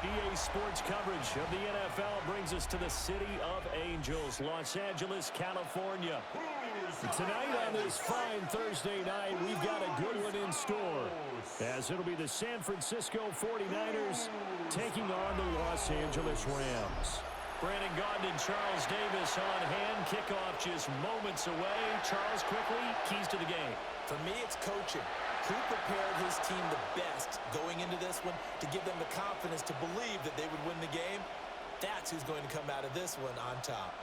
EA Sports coverage of the NFL brings us to the City of Angels, Los Angeles, California. Tonight on this fine Thursday night, we've got a good one in store, as it'll be the San Francisco 49ers taking on the Los Angeles Rams. Brandon Gaudin and Charles Davis on hand. Kickoff just moments away. Charles, quickly, keys to the game. For me, it's coaching. Who prepared his team the best going into this one to give them the confidence to believe that they would win the game? That's who's going to come out of this one on top.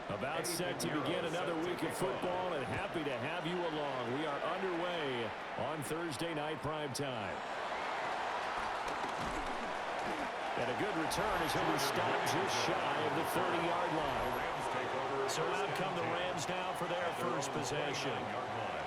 About set to begin another week of football, and happy to have you along. We are underway on Thursday night primetime. And a good return as he'll be stopped just shy of the 30-yard line. So out come the Rams now for their first possession.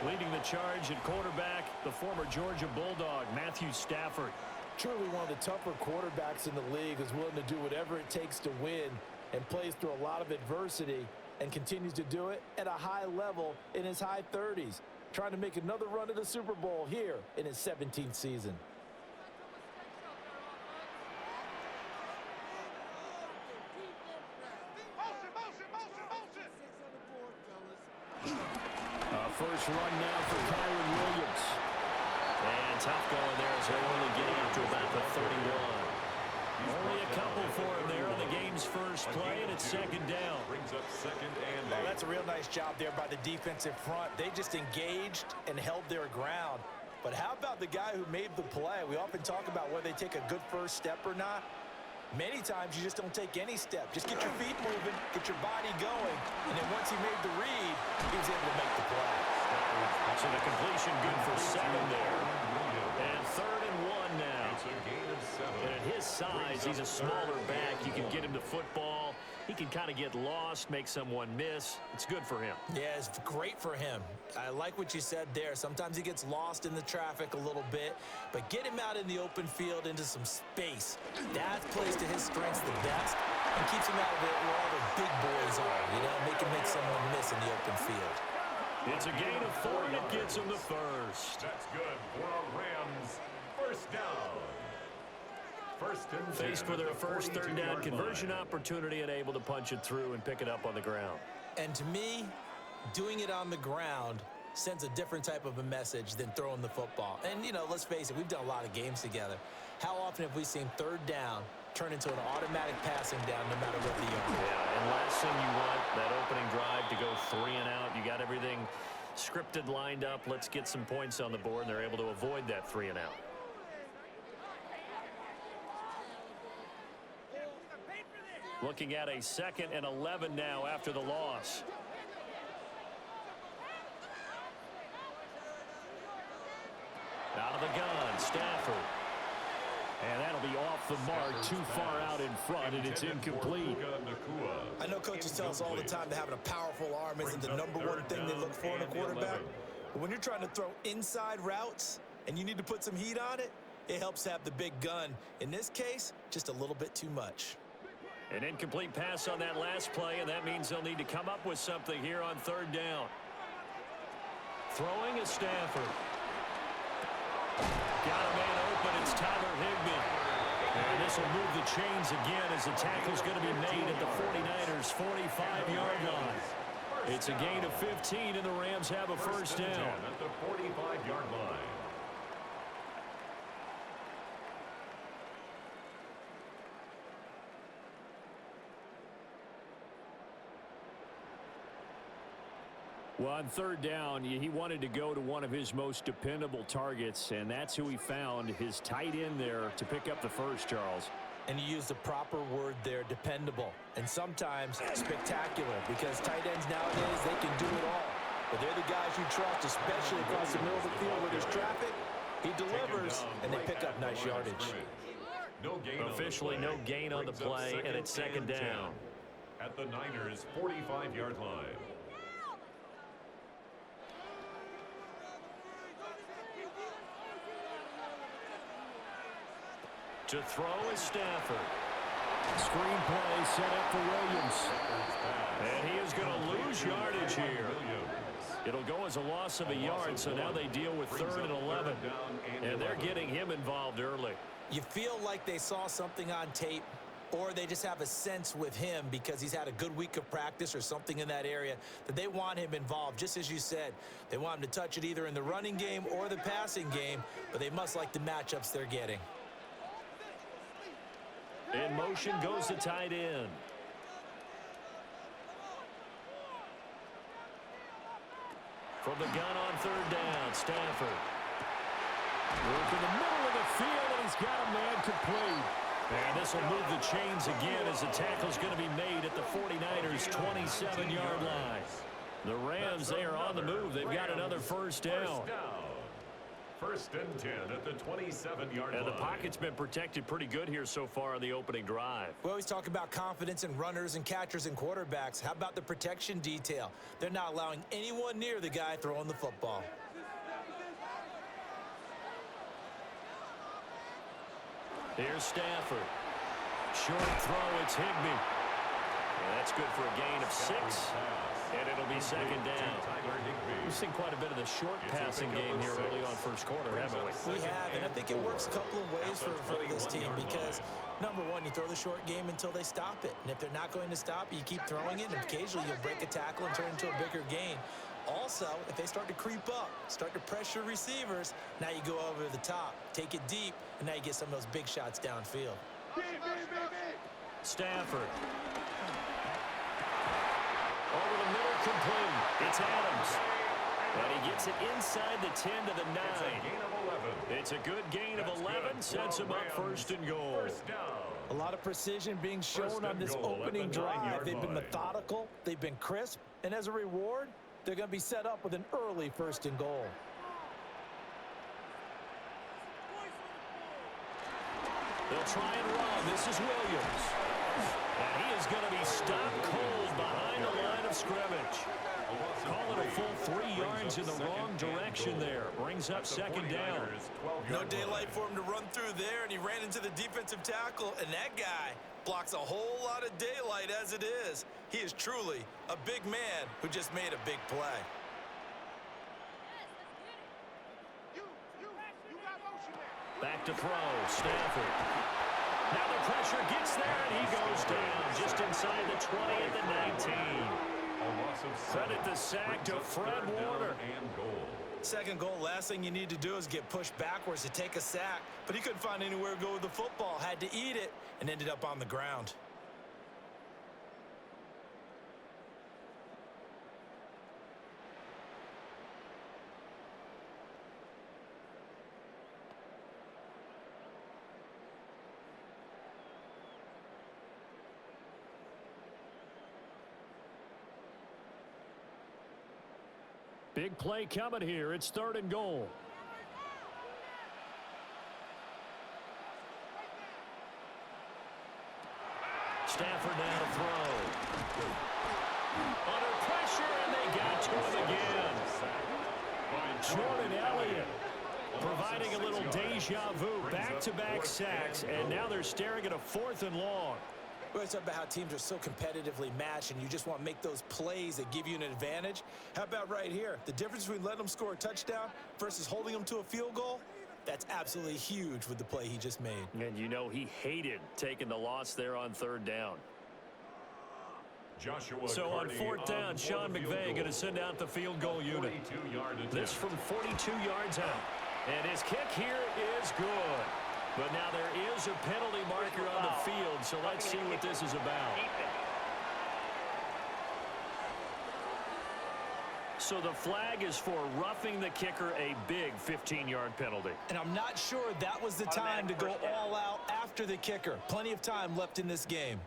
Leading the charge at quarterback, the former Georgia Bulldog, Matthew Stafford. Truly one of the tougher quarterbacks in the league, is willing to do whatever it takes to win and plays through a lot of adversity and continues to do it at a high level in his high 30s, trying to make another run to the Super Bowl here in his 17th season. First run now for Kyron Williams. And tough going there as they're only getting up to about the 31. Only a couple for him there on the game's first play, and it's second down. Brings up second and oh, that's a real nice job there by the defensive front. They just engaged and held their ground. But how about the guy who made the play? We often talk about whether they take a good first step or not. Many times you just don't take any step. Just get your feet moving, get your body going, and then once he made the read, he was able to make the play. So the completion good for 7 there. And 3rd and 1 now. It's a gain of 7. And at his size, he's a smaller back. You can get him to football. He can kind of get lost, make someone miss. It's good for him. Yeah, it's great for him. I like what you said there. Sometimes he gets lost in the traffic a little bit, but get him out in the open field into some space. That plays to his strengths the best and keeps him out of it where all the big boys are, you know, make someone miss in the open field. It's a gain of 4, and it gets him the first. That's good for a Rams first down. Faced with their first third down conversion opportunity and able to punch it through and pick it up on the ground. And to me, doing it on the ground sends a different type of a message than throwing the football. And, you know, let's face it, we've done a lot of games together. How often have we seen third down turn into an automatic passing down no matter what the yard? Yeah, and last thing you want, that opening drive to go 3 and out. You got everything scripted, lined up. Let's get some points on the board, and they're able to avoid that 3 and out. Looking at a 2nd and 11 now after the loss. Out of the gun, Stafford. And that'll be off the mark, too far out in front, and it's incomplete. I know coaches tell us all the time that having a powerful arm isn't the #1 thing they look for in a quarterback. But when you're trying to throw inside routes and you need to put some heat on it, it helps have the big gun. In this case, just a little bit too much. An incomplete pass on that last play, and that means they'll need to come up with something here on 3rd down. Throwing is Stafford. Got a man open. It's Tyler Higbee. And this will move the chains again as the tackle's going to be made at the 49ers' 45-yard line. It's a gain of 15, and the Rams have a first down. At the 45-yard line. Well, on 3rd down, he wanted to go to one of his most dependable targets, and that's who he found, his tight end there, to pick up the first, Charles. And you use the proper word there, dependable, and sometimes spectacular, because tight ends nowadays, they can do it all. But they're the guys you trust, especially across the middle of the field where there's traffic. He delivers, and they pick up nice yardage. Officially no gain on the play, and it's 2nd down. At the Niners' 45-yard line. To throw is Stafford. Screen play set up for Williams. And he is going to lose lose yardage here. It'll go as a loss of a yard, so now they deal with 3rd and 11. And they're getting him involved early. You feel like they saw something on tape, or they just have a sense with him because he's had a good week of practice or something in that area that they want him involved. Just as you said, they want him to touch it either in the running game or the passing game, but they must like the matchups they're getting. In motion goes the tight end. From the gun on 3rd down, Stafford. Work in the middle of the field, and he's got a man complete. And this will move the chains again as the tackle's going to be made at the 49ers' 27-yard line. The Rams, they are on the move. They've got another first down. 1st and 10 at the 27-yard line. And the pocket's been protected pretty good here so far on the opening drive. We always talk about confidence in runners and catchers and quarterbacks. How about the protection detail? They're not allowing anyone near the guy throwing the football. Here's Stafford. Short throw, it's Higbee. And that's good for a gain of 6. And it'll be 2nd down. We've seen quite a bit of the short passing game here early on first quarter, haven't we? We have, and I think it works a couple of ways for this team because, number one, you throw the short game until they stop it. And if they're not going to stop it, you keep throwing it, and occasionally you'll break a tackle and turn it into a bigger gain. Also, if they start to creep up, start to pressure receivers, now you go over the top, take it deep, and now you get some of those big shots downfield. Stafford. Over the middle, complete. It's Adams. And he gets it inside the 10 to the 9. It's a good gain of 11. Sets him up 1st and goal. A lot of precision being shown on this opening drive. They've been methodical. They've been crisp. And as a reward, they're going to be set up with an early 1st and goal. They'll try and run. This is Williams. And he is going to be stopped cold behind the line of scrimmage. Call it a full 3 yards in the wrong direction there. Brings up 2nd down. No daylight for him to run through there, and he ran into the defensive tackle, and that guy blocks a whole lot of daylight as it is. He is truly a big man who just made a big play. Back to throw, Stafford. Now the pressure gets there, and he goes down just inside the 20 at the 19. Credit the sack to Fred Warner. 2nd goal, last thing you need to do is get pushed backwards to take a sack, but he couldn't find anywhere to go with the football, had to eat it, and ended up on the ground. Big play coming here. It's 3rd and goal. Stafford now to throw. Under pressure, and they got to him again. Jordan Elliott providing a little deja vu. Back-to-back sacks, and now they're staring at a 4th and long. We always talk about how teams are so competitively matched, and you just want to make those plays that give you an advantage. How about right here? The difference between letting them score a touchdown versus holding them to a field goal, that's absolutely huge with the play he just made. And you know he hated taking the loss there on 3rd down. So on 4th down, Sean McVay going to send out the field goal unit. This from 42 yards out. And his kick here is good. But now there is a penalty marker on the field, so let's see what this is about. So the flag is for roughing the kicker, a big 15-yard penalty. And I'm not sure that was the time to go all out after the kicker. Plenty of time left in this game.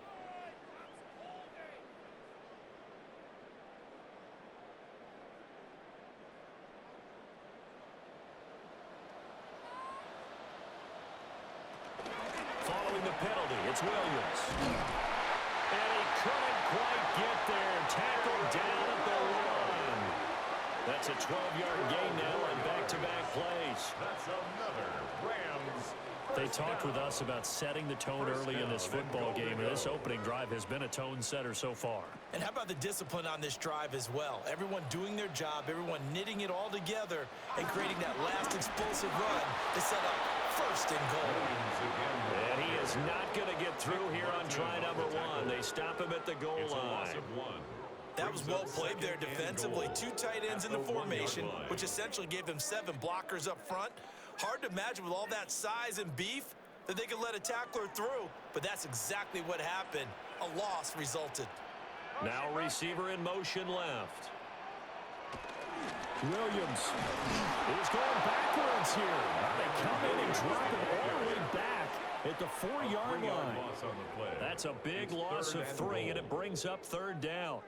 The penalty, it's Williams. And he couldn't quite get there. Tackled down at the 1. That's a 12-yard gain now on back-to-back plays. That's another Rams. They talked with us about setting the tone early in this football game, and this opening drive has been a tone setter so far. And how about the discipline on this drive as well? Everyone doing their job, everyone knitting it all together and creating that last explosive run to set up first and goal. And he is not going to get through here on try number one. They stop him at the goal line. That was well played there defensively. Two tight ends in the formation, which essentially gave them 7 blockers up front. Hard to imagine with all that size and beef that they could let a tackler through, but that's exactly what happened. A loss resulted. Now receiver in motion left. Williams is going backwards here. They come in and drop it all the way back at the 4-yard line. That's a big loss of 3, and it brings up 3rd down.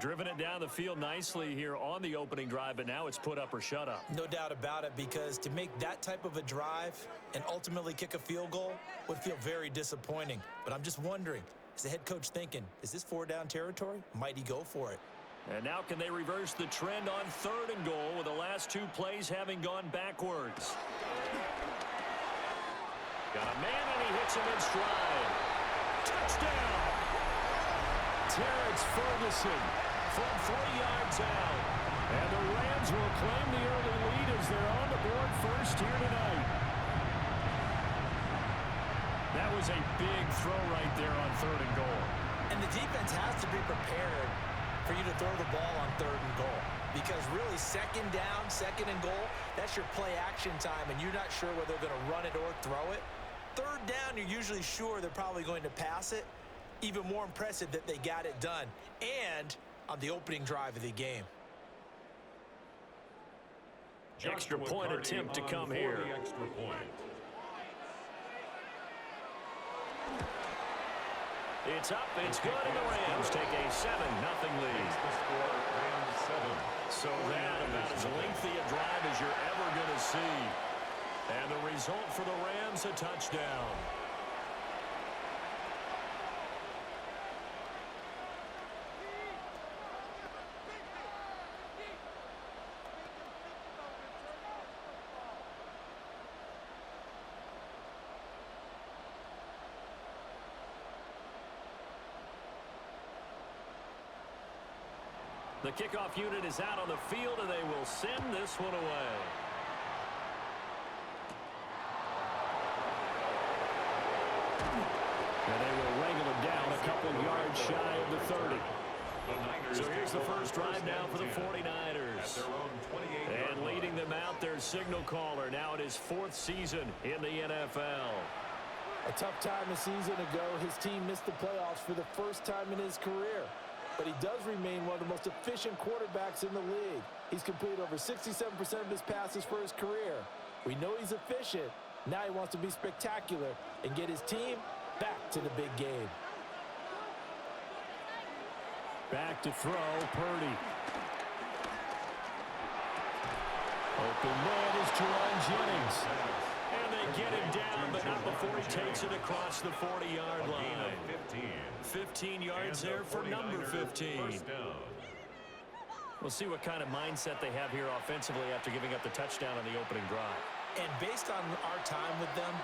Driven it down the field nicely here on the opening drive, but now it's put up or shut up. No doubt about it, because to make that type of a drive and ultimately kick a field goal would feel very disappointing. But I'm just wondering, is the head coach thinking, is this 4-down territory? Might he go for it? And now can they reverse the trend on 3rd and goal with the last 2 plays having gone backwards? Got a man and he hits him in stride. Touchdown! Terrence Ferguson from 3 yards out. And the Rams will claim the early lead as they're on the board first here tonight. That was a big throw right there on 3rd and goal. And the defense has to be prepared for you to throw the ball on 3rd and goal. Because really, 2nd down, 2nd and goal, that's your play action time, and you're not sure whether they're going to run it or throw it. 3rd down, you're usually sure they're probably going to pass it. Even more impressive that they got it done, and on the opening drive of the game. Extra point attempt to come here. Extra point. It's up, it's good, and the Rams take a 7-0 lead. So that about as lengthy a drive as you're ever going to see. And the result for the Rams, a touchdown. The kickoff unit is out on the field, and they will send this one away. And they will wrangle him down a couple yards shy of the 30. So here's the first drive now for the 49ers. And leading them out, their signal caller, now in his 4th season in the NFL. A tough time a season ago, his team missed the playoffs for the first time in his career. But he does remain one of the most efficient quarterbacks in the league. He's completed over 67% of his passes for his career. We know he's efficient. Now he wants to be spectacular and get his team back to the big game. Back to throw, Purdy. Open man is Jerron Jennings. And they get him down, but not before he takes it across the 40-yard line. 15 yards there for number 15. We'll see what kind of mindset they have here offensively after giving up the touchdown on the opening drive. And based on our time with them,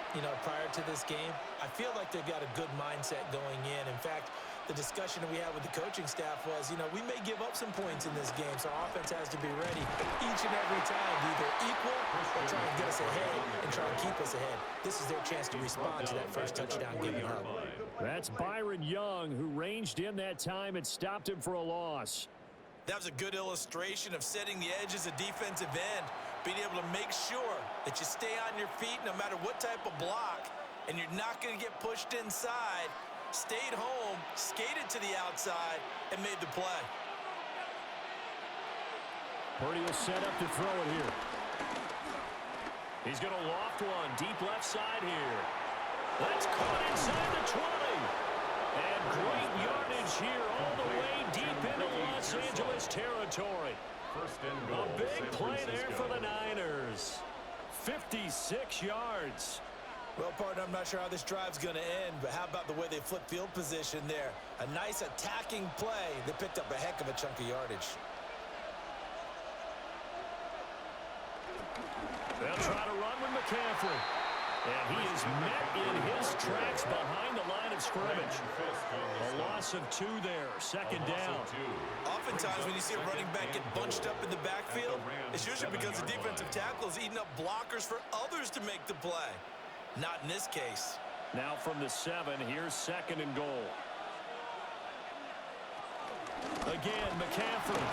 prior to this game, I feel like they've got a good mindset going in. In fact, the discussion that we had with the coaching staff was, we may give up some points in this game, so our offense has to be ready each and every time to either equal or try and get us ahead and try and keep us ahead. This is their chance to respond to that first touchdown given up. That's Byron Young, who ranged in that time and stopped him for a loss. That was a good illustration of setting the edge as a defensive end, being able to make sure that you stay on your feet no matter what type of block, and you're not going to get pushed inside. Stayed home, skated to the outside, and made the play. Purdy will set up to throw it here. He's going to loft one deep left side here. That's caught inside the 20. And great yardage here all the way deep into Los Angeles territory. A big play there for the Niners. 56 yards. Well, partner, I'm not sure how this drive's going to end, but how about the way they flip field position there? A nice attacking play. They picked up a heck of a chunk of yardage. try to run with McCaffrey. And he is met in his tracks behind the line of scrimmage. A loss of 2 there, second down. Oftentimes when you see a running back get bunched up in the backfield, it's usually because the defensive tackle is eating up blockers for others to make the play. Not in this case. Now from the 7, here's second and goal. Again, McCaffrey.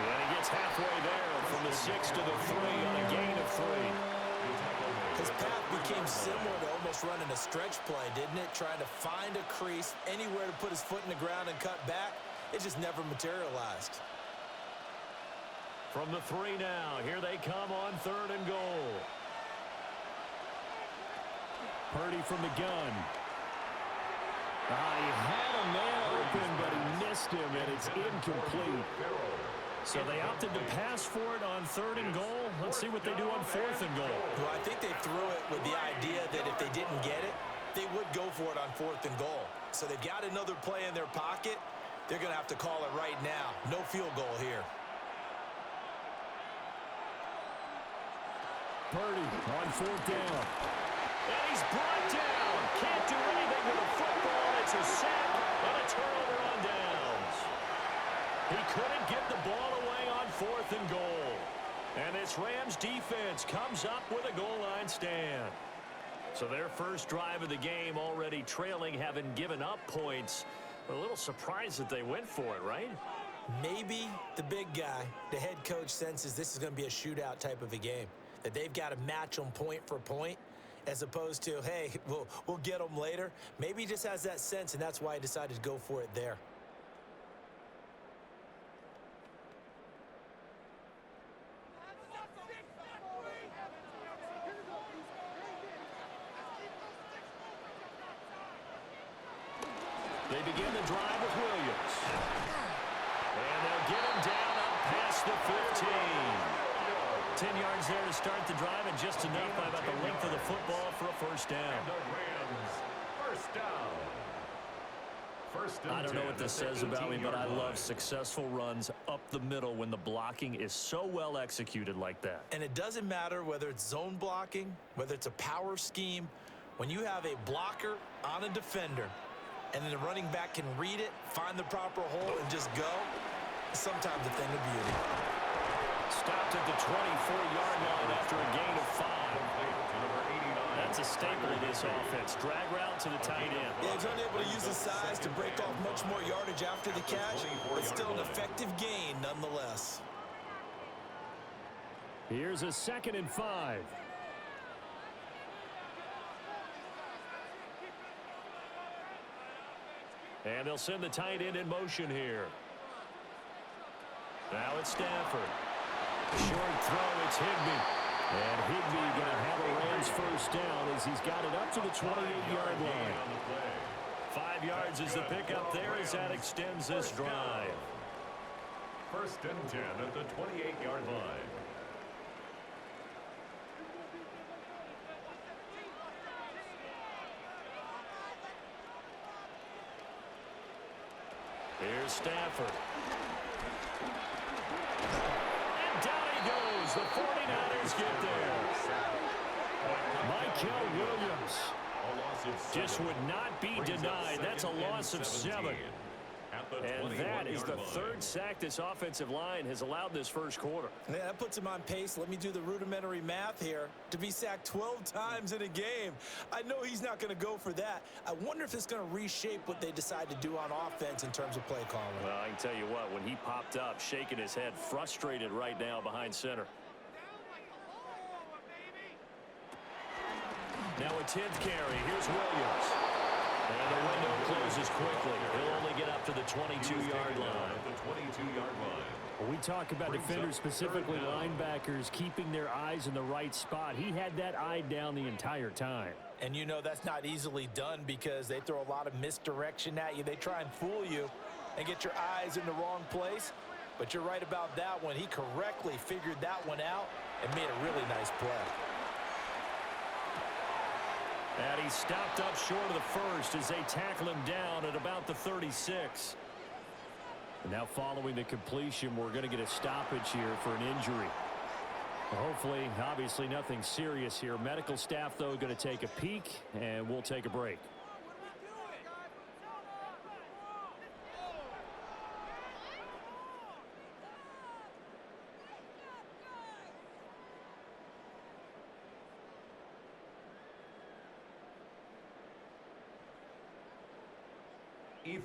And he gets halfway there from the 6 to the 3 on a gain of 3. His path became similar to almost running a stretch play, didn't it? Trying to find a crease, anywhere to put his foot in the ground and cut back. It just never materialized. From the 3 now, here they come on 3rd and goal. Purdy from the gun. He had a man open, but he missed him, and it's incomplete. So they opted to pass for it on 3rd and goal. Let's see what they do on 4th and goal. Well, I think they threw it with the idea that if they didn't get it, they would go for it on 4th and goal. So they've got another play in their pocket. They're going to have to call it right now. No field goal here. Purdy on 4th down. And he's brought down. Can't do anything with the football. It's a sack and a turnover on downs. He couldn't get the ball away on 4th and goal. And this Rams defense comes up with a goal line stand. So their first drive of the game already trailing, having given up points. A little surprised that they went for it, right? Maybe the big guy, the head coach, senses this is going to be a shootout type of a game. That they've got to match them point for point, as opposed to, hey, we'll get them later. Maybe he just has that sense, and that's why he decided to go for it there. They begin the drive with Williams. And they'll get him down up past the 15. 10 yards there to start the drive, and just enough by about the length of the football for a first down. First down. I don't know what this says about me, but I love successful runs up the middle when the blocking is so well executed like that. And it doesn't matter whether it's zone blocking, whether it's a power scheme. When you have a blocker on a defender, and then the running back can read it, find the proper hole, and just go, sometimes a thing of beauty. Stopped at the 24-yard line after a gain of 5. That's a staple of this offense. Drag route to the tight end. Yeah, he's unable to use his size to break off much more yardage after the catch, but still an effective gain nonetheless. Here's a 2nd and 5. And they'll send the tight end in motion here. Now it's Stafford. Short throw, it's Higbee. And Higbee going to have a Rams first down as he's got it up to the 28-yard line. 5 yards is the pickup there as that extends this drive. 1st and 10 at the 28-yard line. Here's Stafford. And down he goes. The 49ers get there. Michael Williams just would not be denied. That's a loss of 7. And that is the 3rd sack this offensive line has allowed this first quarter. Yeah, that puts him on pace. Let me do the rudimentary math here. To be sacked 12 times in a game, I know he's not going to go for that. I wonder if it's going to reshape what they decide to do on offense in terms of play calling. Well, I can tell you what, when he popped up, shaking his head, frustrated right now behind center. Now a 10th carry. Here's Williams. And the window closes quickly. He'll only get up to the 22-yard line. When we talk about defenders, specifically linebackers, keeping their eyes in the right spot, he had that eye down the entire time. And you know that's not easily done because they throw a lot of misdirection at you. They try and fool you and get your eyes in the wrong place. But you're right about that one. He correctly figured that one out and made a really nice play. And he stopped up short of the first as they tackle him down at about the 36. And now following the completion, we're going to get a stoppage here for an injury. Hopefully, obviously, nothing serious here. Medical staff, though, going to take a peek, and we'll take a break.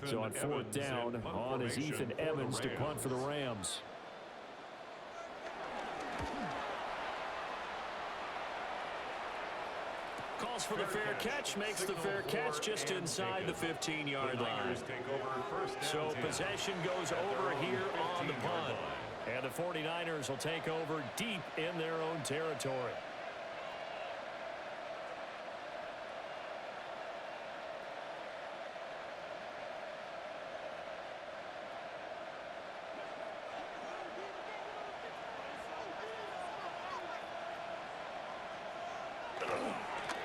So on fourth down, on is Ethan Evans to punt for the Rams. Calls for the fair catch, makes the fair catch just inside the 15-yard line. So possession goes over here on the punt. And the 49ers will take over deep in their own territory.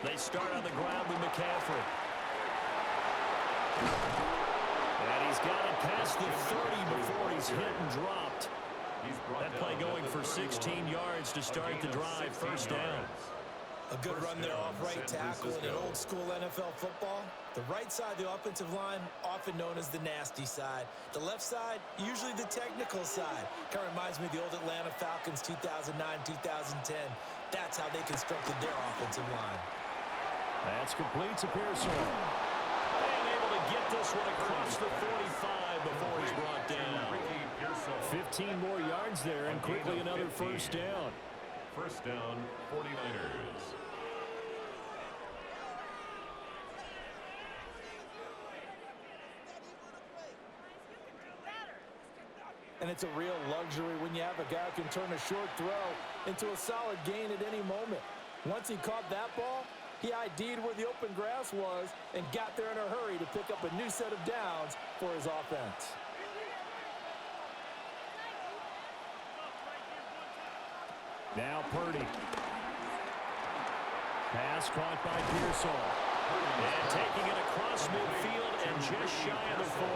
They start on the ground with McCaffrey. And he's got it past the 30 before he's hit and dropped. That play going for 16 yards to start the drive. First down. A good run there off right tackle in old school NFL football. The right side of the offensive line, often known as the nasty side. The left side, usually the technical side. Kind of reminds me of the old Atlanta Falcons 2009-2010. That's how they constructed their offensive line. That's complete to Pearson. And able to get this one across the 45 before he's brought down. 15 more yards there, and quickly another first down. First down, 49ers. And it's a real luxury when you have a guy who can turn a short throw into a solid gain at any moment. Once he caught that ball, he ID'd where the open grass was and got there in a hurry to pick up a new set of downs for his offense. Now Purdy. Pass caught by Pearsall. And taking it across midfield and just shy of the 40.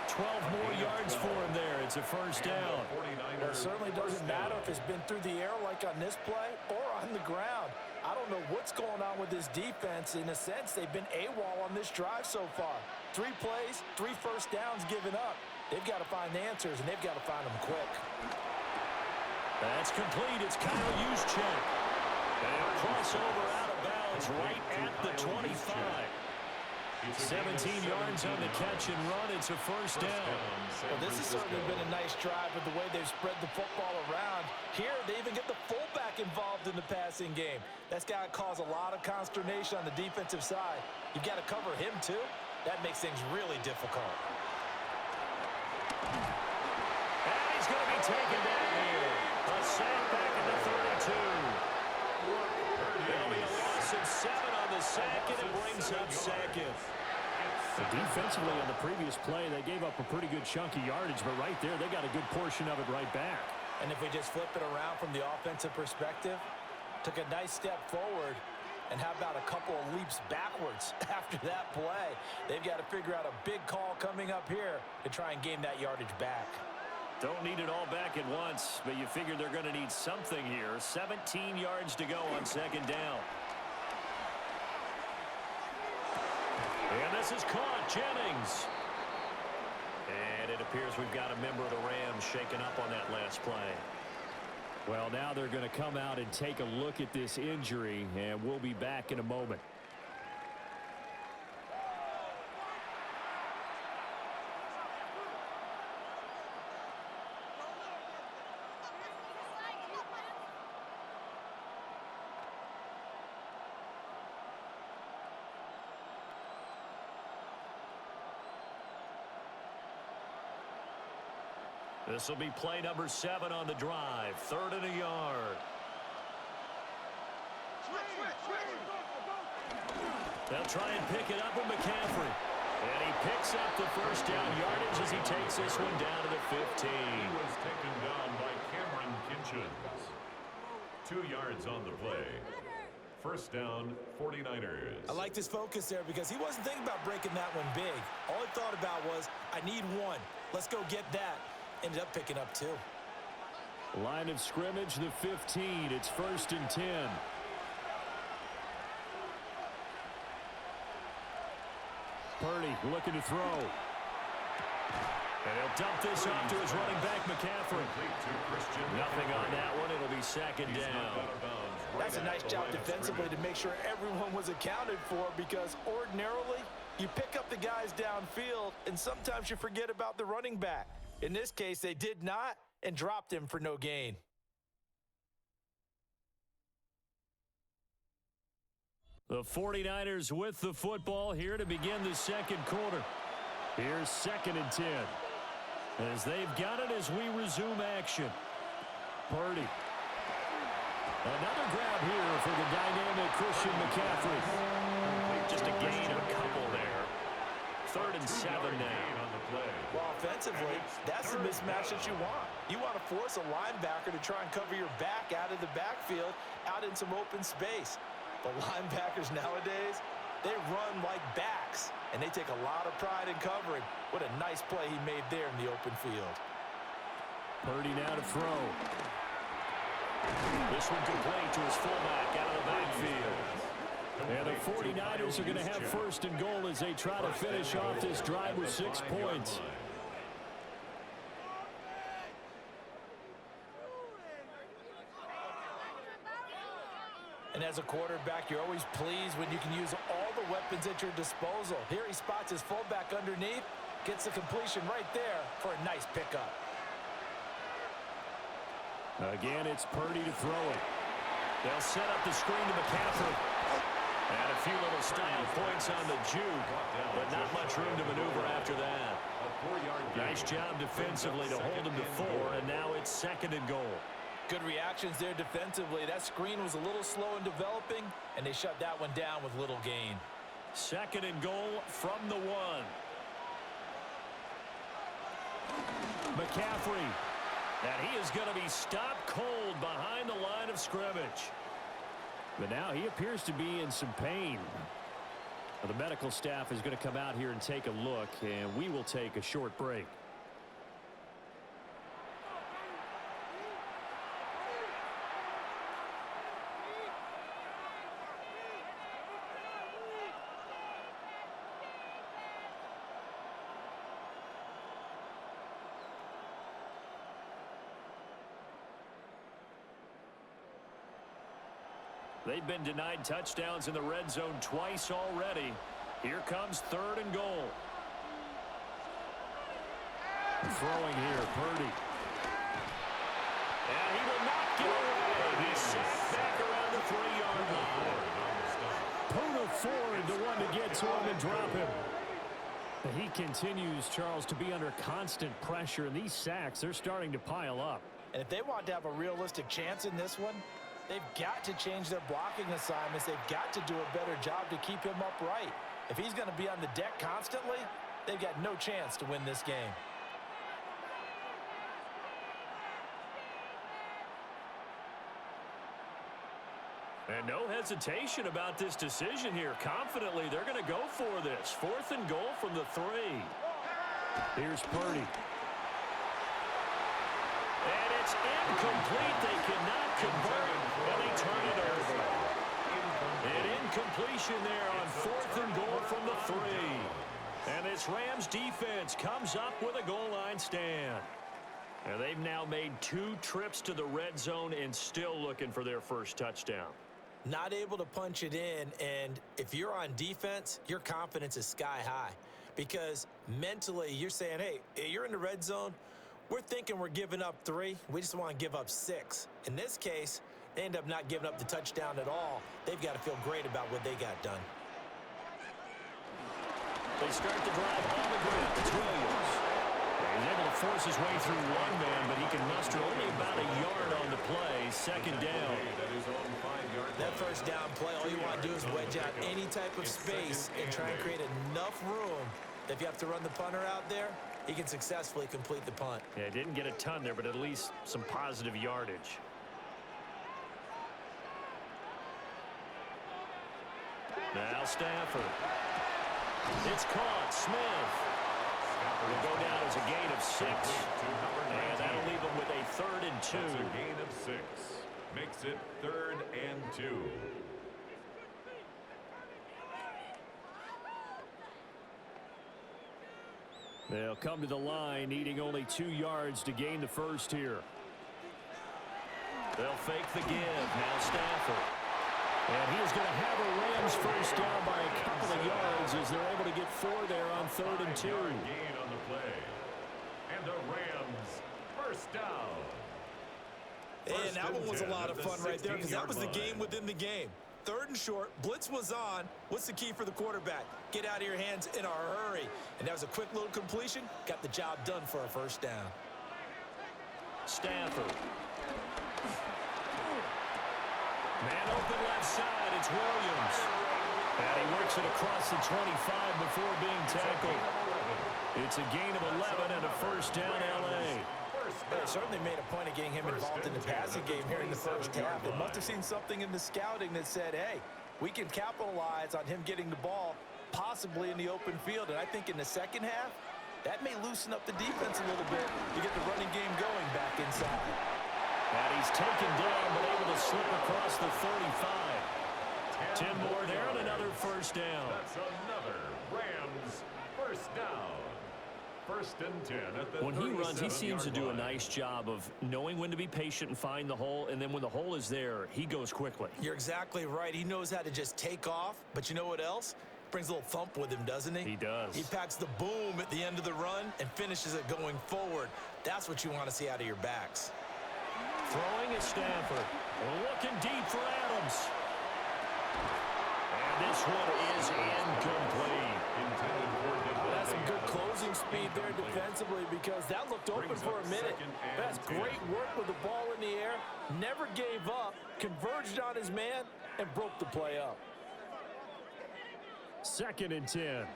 12 more yards for him there. It's a first down. Well, it certainly doesn't matter if it's been through the air like on this play or on the ground. I don't know what's going on with this defense. In a sense, they've been AWOL on this drive so far. 3 plays, 3 first downs given up. They've got to find answers, and they've got to find them quick. That's complete. It's Kyle Juszczyk. And a crossover out of bounds right at the 25. 17 yards on the catch and run. It's a first down. Well, this has certainly been a nice drive with the way they've spread the football around. Here, they even get the fullback involved in the passing game. That's got to cause a lot of consternation on the defensive side. You've got to cover him, too. That makes things really difficult. And he's going to be taken down here. A sack back in the 32. There'll be a loss of 7 on the sack, and it brings up second. Defensively on the previous play, they gave up a pretty good chunk of yardage, but right there, they got a good portion of it right back. And if we just flip it around from the offensive perspective, took a nice step forward, and how about a couple of leaps backwards after that play? They've got to figure out a big call coming up here to try and gain that yardage back. Don't need it all back at once, but you figure they're going to need something here. 17 yards to go on second down. And this is caught. Jennings. And it appears we've got a member of the Rams shaken up on that last play. Well, now they're going to come out and take a look at this injury, and we'll be back in a moment. This will be play number 7 on the drive. 3rd and a yard. They'll try and pick it up with McCaffrey. And he picks up the first down yardage as he takes this one down to the 15. He was taken down by Cameron Kinchins. 2 yards on the play. First down, 49ers. I liked his focus there because he wasn't thinking about breaking that one big. All he thought about was, I need one. Let's go get that. Ended up picking up 2. Line of scrimmage, the 15. It's 1st and 10. Purdy looking to throw. And he'll dump this off to his running back, McCaffrey. Nothing on that one. It'll be 2nd down. That's a nice job defensively to make sure everyone was accounted for, because ordinarily you pick up the guys downfield and sometimes you forget about the running back. In this case, they did not and dropped him for no gain. The 49ers with the football here to begin the 2nd quarter. Here's 2nd and 10. As they've got it as we resume action. Purdy. Another grab here for the dynamic Christian McCaffrey. Just a gain of a couple there. 3rd and 7 now. Well, offensively, that's the mismatch that you want. You want to force a linebacker to try and cover your back out of the backfield, out in some open space. But linebackers nowadays, they run like backs, and they take a lot of pride in covering. What a nice play he made there in the open field. Purdy now to throw. This one complete to his fullback out of the backfield. And the 49ers are going to have 1st and goal as they try to finish off this drive with 6 points. And as a quarterback, you're always pleased when you can use all the weapons at your disposal. Here he spots his fullback underneath, gets the completion right there for a nice pickup. Again, it's Purdy to throw it. They'll set up the screen to McCaffrey. And a few little style points on the juke, but not much room to maneuver after that. Nice job defensively to hold him to 4, and now it's 2nd and goal. Good reactions there defensively. That screen was a little slow in developing, and they shut that one down with little gain. 2nd and goal from the 1. McCaffrey. And he is going to be stopped cold behind the line of scrimmage. But now he appears to be in some pain. Well, the medical staff is going to come out here and take a look, and we will take a short break. They've been denied touchdowns in the red zone twice already. Here comes 3rd and goal. Throwing here, Purdy. And he will not get away. He's sacked back around the 3-yard line. Puna Ford, the one to get to him and drop him. He continues, Charles, to be under constant pressure, and these sacks, they're starting to pile up. And if they want to have a realistic chance in this one, they've got to change their blocking assignments. They've got to do a better job to keep him upright. If he's going to be on the deck constantly, they've got no chance to win this game. And no hesitation about this decision here. Confidently, they're going to go for this. 4th and goal from the 3. Here's Purdy. And it's incomplete. They cannot convert, and they turn it over. An incompletion there on 4th and goal from the 3. And this Rams defense comes up with a goal line stand. And they've now made 2 trips to the red zone and still looking for their first touchdown. Not able to punch it in, and if you're on defense, your confidence is sky high. Because mentally, you're saying, hey, you're in the red zone, we're thinking we're giving up 3. We just want to give up 6. In this case, they end up not giving up the touchdown at all. They've got to feel great about what they got done. They start the drive on the ground. It's Williams. He's able to force his way through one man, but he can muster only about a yard on the play. 2nd down. That first down play, all you want to do is wedge out any type of space and try and create enough room that if you have to run the punter out there, he can successfully complete the punt. Yeah, didn't get a ton there, but at least some positive yardage. Now Stafford. It's caught. Smith. Will go down as a gain of 6. And that'll leave him with a 3rd and 2. That's a gain of 6. Makes it 3rd and 2. They'll come to the line, needing only 2 yards to gain the first here. They'll fake the give. Now Stafford. And he is going to have a Rams first down by a couple of yards as they're able to get 4 there on 3rd and 2. Gain on the play. And the Rams first down. And that one was a lot of fun right there because that was the game within the game. 3rd and short, blitz was on. What's the key for the quarterback? Get out of your hands in a hurry. And that was a quick little completion. Got the job done for a first down. Stafford. Man open left side. It's Williams. And he works it across the 25 before being tackled. It's a gain of 11 and a first down, L.A. They certainly made a point of getting him involved in the passing game here in the first half. They must have seen something in the scouting that said, hey, we can capitalize on him getting the ball possibly in the open field. And I think in the second half, that may loosen up the defense a little bit to get the running game going back inside. And he's taken down but able to slip across the 35. 10 more there and another first down. That's another Rams first down. 1st and 10 at the When he runs, he seems to do a line. nice job of knowing when to be patient and find the hole, and then when the hole is there, he goes quickly. You're exactly right. He knows how to just take off, but you know what else? Brings a little thump with him, doesn't he? He does. He packs the boom at the end of the run and finishes it going forward. That's what you want to see out of your backs. Throwing is Stafford. Looking deep for Adams. And this one is incomplete. Intended for That's some good defending. closing speed there defensively because that looked open Brings for up a minute. 2nd and That's 10. great work with the ball in the air. Never gave up, converged on his man, and broke the play up. 2nd and 10.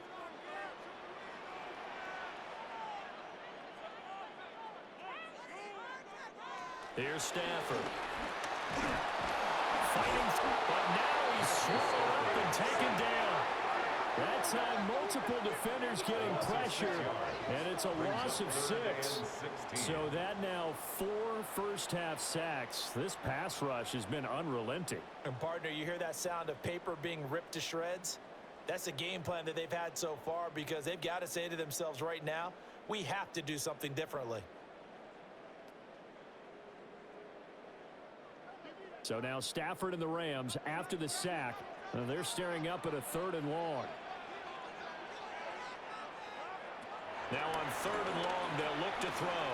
Here's Stafford. Fighting, but now he's swallowed up and taken down. That time, multiple defenders getting pressure, and it's a loss of 6. So that now 4 first-half sacks. This pass rush has been unrelenting. And partner, you hear that sound of paper being ripped to shreds? That's the game plan that they've had so far because they've got to say to themselves right now, we have to do something differently. So now Stafford and the Rams, after the sack, they're staring up at a 3rd and long. Now on 3rd and long, they'll look to throw.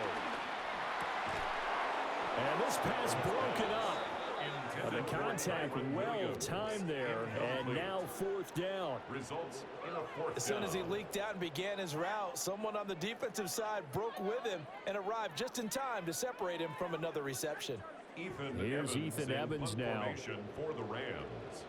And this pass broken up. The contact well timed there, and now 4th down. Results in a 4th As soon as he down. leaked out and began his route, someone on the defensive side broke with him and arrived just in time to separate him from another reception. Here's Ethan in Evans punt now. formation for the Rams.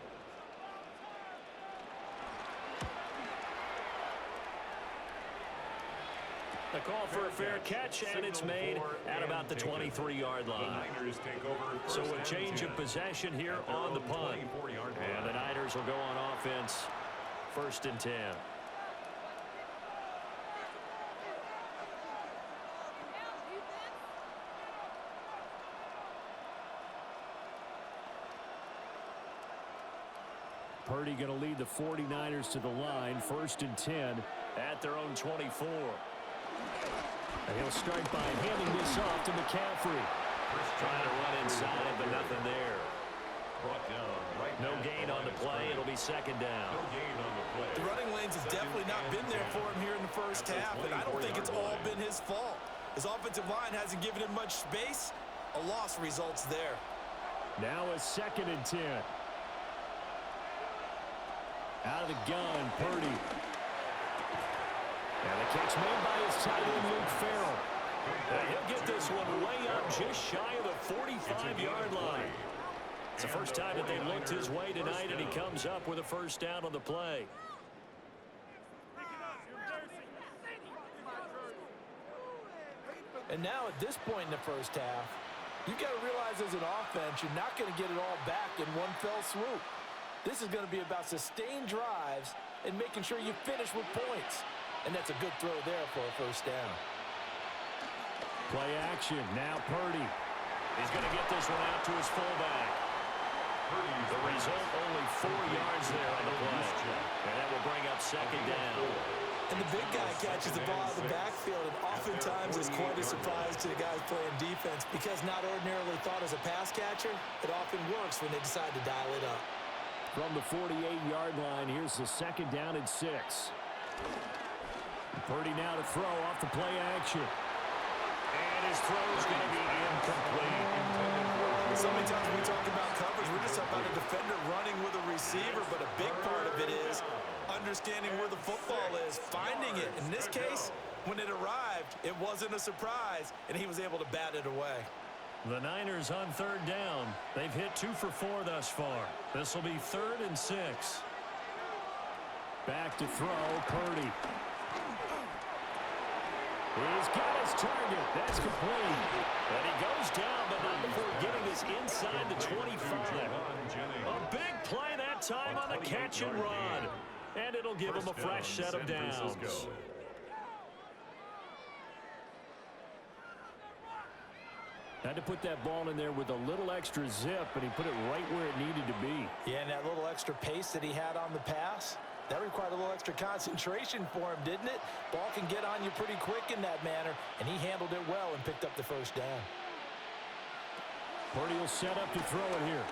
The call for a fair catch, and it's made at about the 23-yard line. The Niners take over So first a and change 10 of possession here at their on the own punt. 24-yard And the line. Niners will go on offense. 1st and 10. Purdy going to lead the 49ers to the line. 1st and 10 at their own 24. And he'll start by handing this off to McCaffrey. Trying to run inside it, but nothing there. Brought down right No at gain the on the line of play. scrimmage. It'll be 2nd down. No gain on the play. The running lanes have definitely not been there for him here in the first half, and I don't think it's all been his fault. His offensive line hasn't given him much space. A loss results there. Now a 2nd and 10. Out of the gun, Purdy. And the catch made by his tight end, Luke Farrell. He'll get this one way up just shy of the 45-yard line. It's the first time that they've looked his way tonight, and he comes up with a first down on the play. And now at this point in the first half, you've got to realize as an offense, you're not going to get it all back in one fell swoop. This is going to be about sustained drives and making sure you finish with points. And that's a good throw there for a first down. Play action. Now Purdy. He's going to get this one out to his fullback. The result, only 4 yards there on the play. And that will bring up second down. And the big guy catches the ball out of the backfield, and oftentimes is quite a surprise to the guys playing defense because not ordinarily thought as a pass catcher, it often works when they decide to dial it up. From the 48-yard line, here's the second down and 6. Purdy now to throw off the play action. And his throw is going to be incomplete. So many times when we talk about coverage, we're just talking about a defender running with a receiver, but a big part of it is understanding where the football is, finding it. In this case, when it arrived, it wasn't a surprise, and he was able to bat it away. The Niners on third down. They've hit 2 for 4 thus far. This will be 3rd and 6. Back to throw, Purdy. He's got his target. That's complete. And he goes down, but not before getting us inside the 25. A big play that time on the catch and run. And it'll give him a fresh set of downs. Had to put that ball in there with a little extra zip, and he put it right where it needed to be. Yeah, and that little extra pace that he had on the pass, that required a little extra concentration for him, didn't it? Ball can get on you pretty quick in that manner, and he handled it well and picked up the first down. Purdy will set up to throw it here.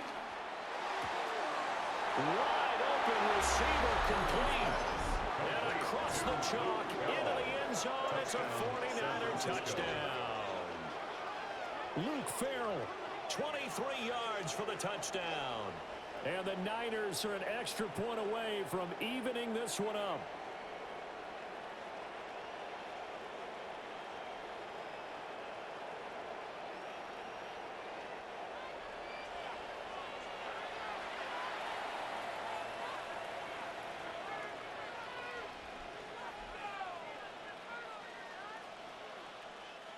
Wide open receiver complete. And across the chalk into the end zone. It's a 49er touchdown. Luke Farrell, 23 yards for the touchdown. and the Niners are an extra point away from evening this one up.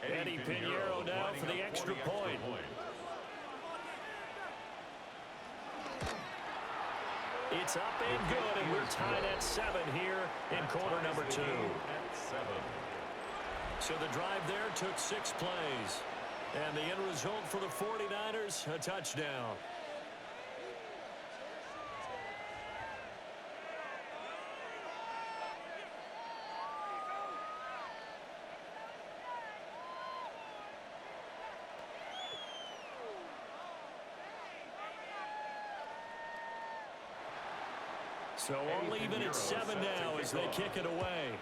Eddie Pinheiro now for the extra point. It's up and good, and we're tied at 7 here in quarter number 2. So the drive there took 6 plays. And the end result for the 49ers, a touchdown. So all even at 7 now as they kick it away.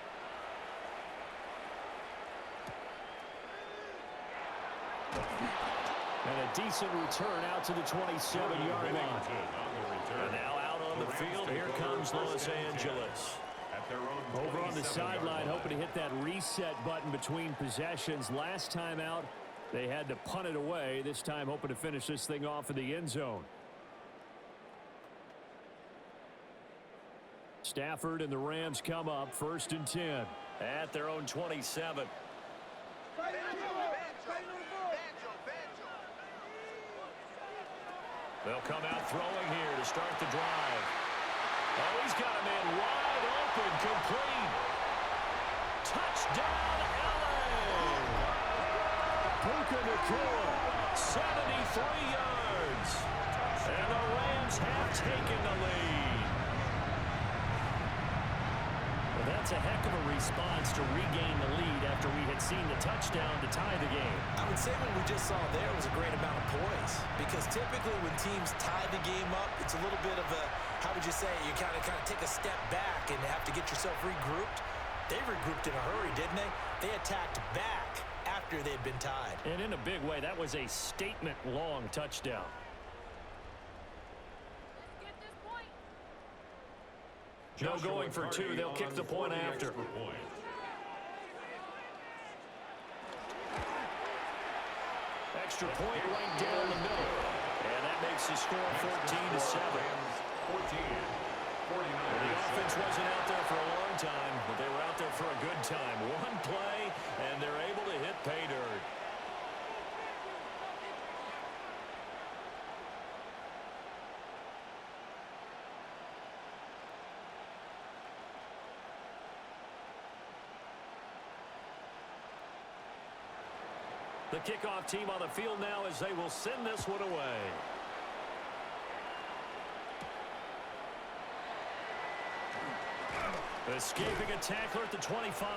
And a decent return out to the 27-yard line. And now out on the field, here comes Los Angeles. Over on the sideline, hoping to hit that reset button between possessions. Last time out, they had to punt it away. This time, hoping to finish this thing off in the end zone. Stafford and the Rams come up 1st and 10 at their own 27. They'll come out throwing here to start the drive. Oh, he's got a man wide open, complete. Touchdown, LA! Puka Nacua, 73 yards. And the Rams have taken the lead. That's a heck of a response to regain the lead after we had seen the touchdown to tie the game. I would say what we just saw there was a great amount of poise, because typically when teams tie the game up, it's a little bit of a, how would you say, you kind of take a step back and have to get yourself regrouped. They regrouped in a hurry, didn't they? They attacked back after they'd been tied. And in a big way, that was a statement-long touchdown. No going for 2. They'll kick the point after. Extra point right down the middle. And that makes the score 14-7. The offense wasn't out there for a long time, but they were out there for a good time. One play, and they're able to hit pay dirt. The kickoff team on the field now as they will send this one away. Escaping a tackler at the 25.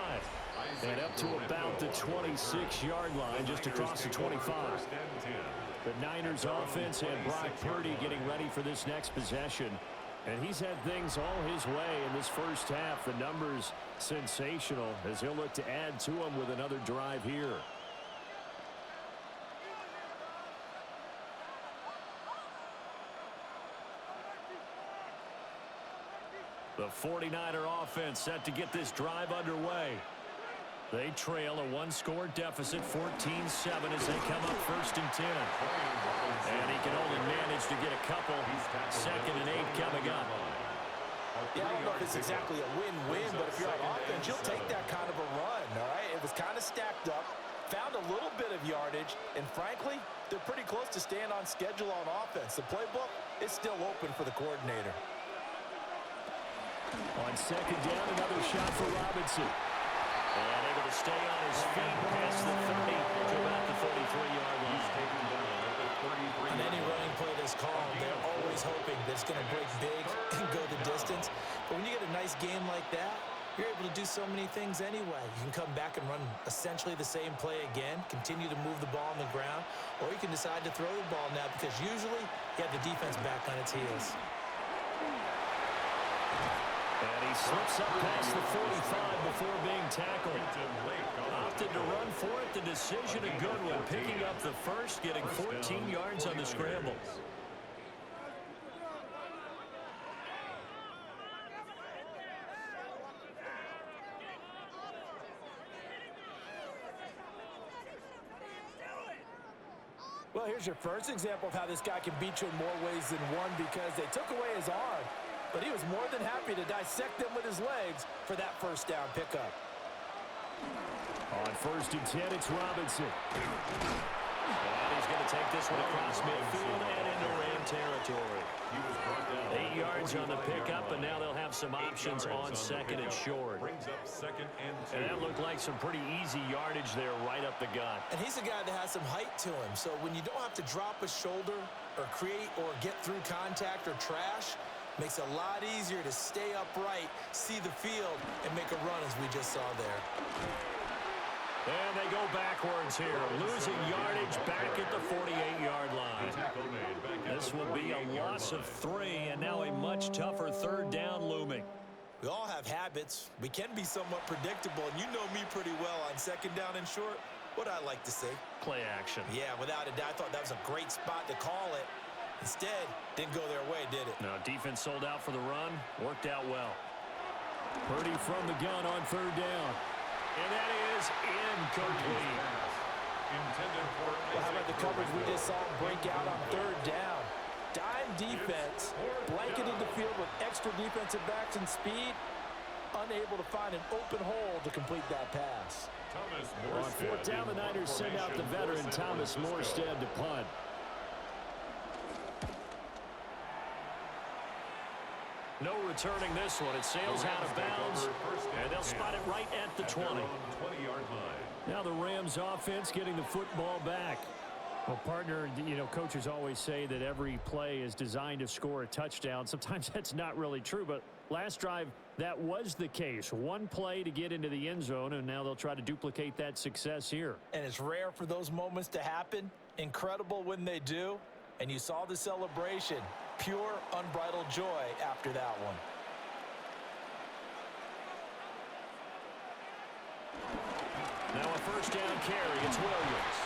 And up to about the 26-yard line, just across the 25. The Niners offense and Brock Purdy getting ready for this next possession. And he's had things all his way in this first half. The numbers sensational as he'll look to add to them with another drive here. The 49er offense set to get this drive underway. They trail a one-score deficit, 14-7, as they come up 1st and 10. And he can only manage to get a couple. 2nd and 8 coming up. Yeah, I don't know if it's exactly a win-win, but if you're on offense, you'll take that kind of a run, all right? It was kind of stacked up, found a little bit of yardage, and frankly, they're pretty close to staying on schedule on offense. The playbook is still open for the coordinator. On 2nd down, another shot for Robinson. And able to stay on his feet past the 30 to about the 33-yard line. On any running play that's called, they're always hoping that it's going to break big and go the distance. But when you get a nice game like that, you're able to do so many things anyway. You can come back and run essentially the same play again, continue to move the ball on the ground, or you can decide to throw the ball now because usually you have the defense back on its heels. And he slips up past the 45 before being tackled. Opted to run for it. The decision a good one. Picking up the first, getting 14 yards on the scramble. Well, here's your first example of how this guy can beat you in more ways than one because they took away his arm. But he was more than happy to dissect them with his legs for that first down pickup. On 1st and 10, it's Robinson. And he's going to take this one across midfield and into Ram territory. 8 yards on the pickup, and now they'll have some options on 2nd and short. And that looked like some pretty easy yardage there right up the gut. And he's a guy that has some height to him, so when you don't have to drop a shoulder or create or get through contact or trash, makes it a lot easier to stay upright, see the field, and make a run as we just saw there. And they go backwards here, losing yardage back at the 48-yard line. This will be a loss of 3, and now a much tougher 3rd down looming. We all have habits. We can be somewhat predictable, and you know me pretty well on 2nd down and short. What I like to see? Play action. Yeah, without a doubt, I thought that was a great spot to call it. Instead, didn't go their way, did it? No, defense sold out for the run. Worked out well. Purdy from the gun on 3rd down. And that is incomplete. Well, how about the coverage we just saw break out on 3rd down? Dime defense, blanketed the field with extra defensive backs and speed, unable to find an open hole to complete that pass. On 4th down, the Niners send out the veteran Thomas Morstead to punt. No returning this one. It sails out of bounds, and they'll spot it right at the 20. Now the Rams offense getting the football back. Well, partner, you know, coaches always say that every play is designed to score a touchdown. Sometimes that's not really true, but last drive, that was the case. One play to get into the end zone, and now they'll try to duplicate that success here. And it's rare for those moments to happen. Incredible when they do. And you saw the celebration. Pure, unbridled joy after that one. Now a 1st down carry. It's Williams.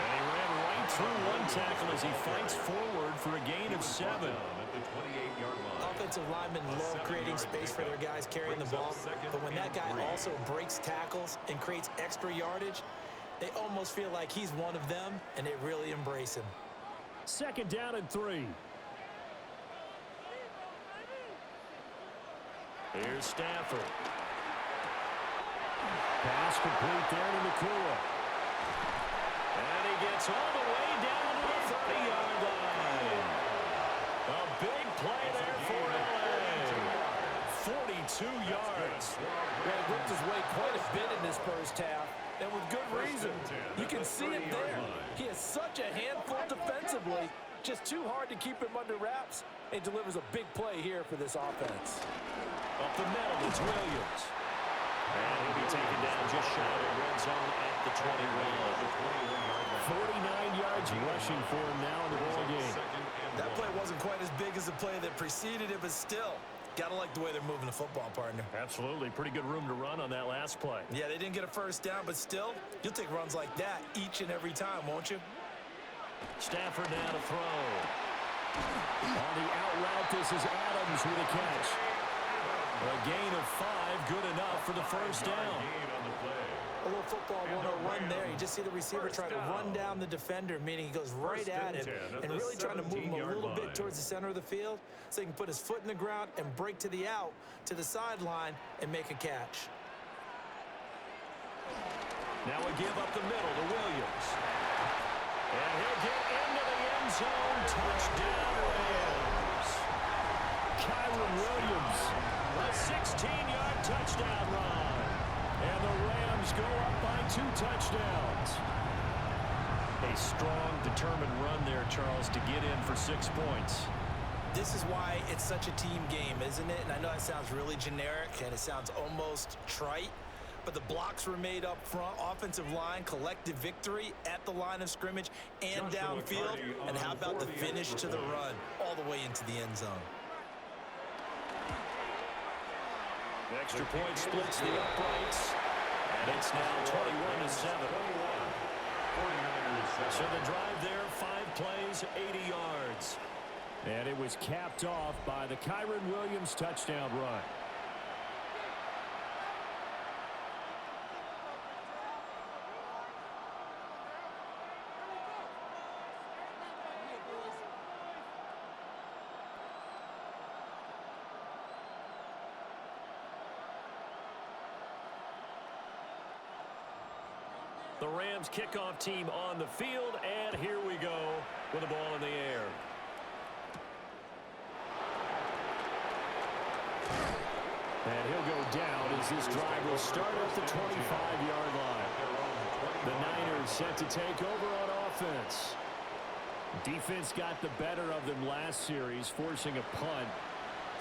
And he ran right through one tackle as he fights forward for a gain of 7. Offensive linemen love creating space for their guys carrying the ball. But when that guy also breaks tackles and creates extra yardage, they almost feel like he's one of them, and they really embrace him. 2nd down and 3. Here's Stafford. Pass complete there to Nakua. And he gets all the way down to the 30-yard line. A big play there for LA. 42 yards. Well, he whipped his way quite a bit in this first half. and with good reason. You can see it there. He is such a handful defensively, just too hard to keep him under wraps, and delivers a big play here for this offense. Up the middle, it's Williams. And he'll be taken down just shy of the red zone at the 21. 49 yards rushing for him now in the ball game. That play wasn't quite as big as the play that preceded it, but still, gotta like the way they're moving the football, partner. Absolutely. Pretty good room to run on that last play. Yeah, they didn't get a first down, but still, you'll take runs like that each and every time, won't you? Stafford now to throw. On the out route, this is Adams with a catch. A gain of 5, good enough for the first down. A little football 101 there. You just see the receiver try to run down the defender, meaning he goes right at him and really trying to move him a little bit towards the center of the field so he can put his foot in the ground and break to the out, to the sideline, and make a catch. Now a give up the middle to Williams. And he'll get into the end zone. Touchdown, Rams. Kyron Williams, a 16-yard touchdown run. And the Rams go up by 2 touchdowns. A strong, determined run there, Charles, to get in for 6 points. This is why it's such a team game, isn't it? And I know that sounds really generic, and it sounds almost trite, but the blocks were made up front, offensive line, collective victory at the line of scrimmage and downfield. And how about the finish to the run all the way into the end zone? The extra point splits the uprights, and it's now 21-7. So the drive there, 5 plays, 80 yards. And it was capped off by the Kyron Williams touchdown run. The Rams kickoff team on the field, and here we go with the ball in the air. And he'll go down as this drive will start at the 25-yard line. The Niners set to take over on offense. Defense got the better of them last series, forcing a punt.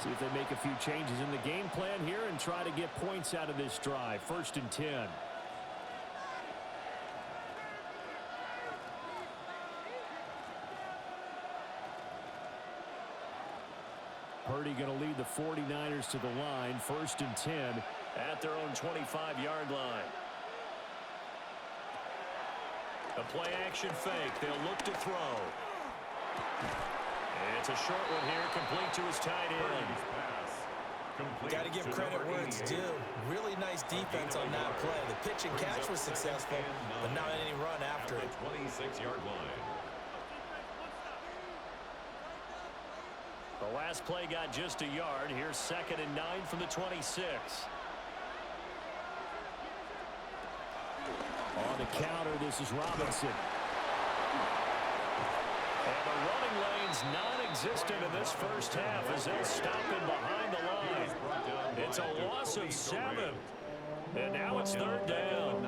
See if they make a few changes in the game plan here and try to get points out of this drive. 1st and 10. Purdy going to lead the 49ers to the line. 1st and 10 at their own 25-yard line. A play-action fake. They'll look to throw. And it's a short one here, complete to his tight end. Got to give credit where it's due. Really nice defense on that play. The pitch and catch was successful, but not any run after it. 26-yard line. The last play got just a yard. Here's 2nd and 9 from the 26. On the counter, this is Robinson. And the running lane's non-existent in this first half as they'll stop him behind the line. It's a loss of 7. And now it's 3rd down.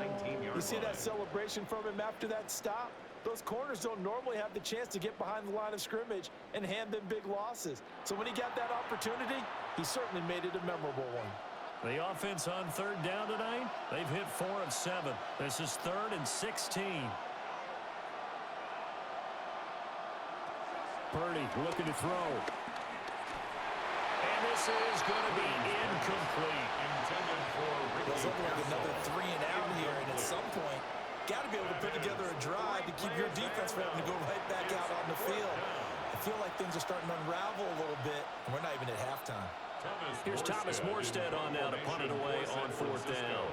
You see that celebration from him after that stop? Those corners don't normally have the chance to get behind the line of scrimmage and hand them big losses. So when he got that opportunity, he certainly made it a memorable one. The offense on 3rd down tonight, they've hit 4 of 7. This is 3rd and 16. Purdy looking to throw. And this is going to be incomplete. There's looking like another 3 and out here, and at some point, got to be able to put together a drive to keep your defense from having to go right back out on the field. I feel like things are starting to unravel a little bit, and we're not even at halftime. Here's Thomas Morstead on now to punt it away on 4th down.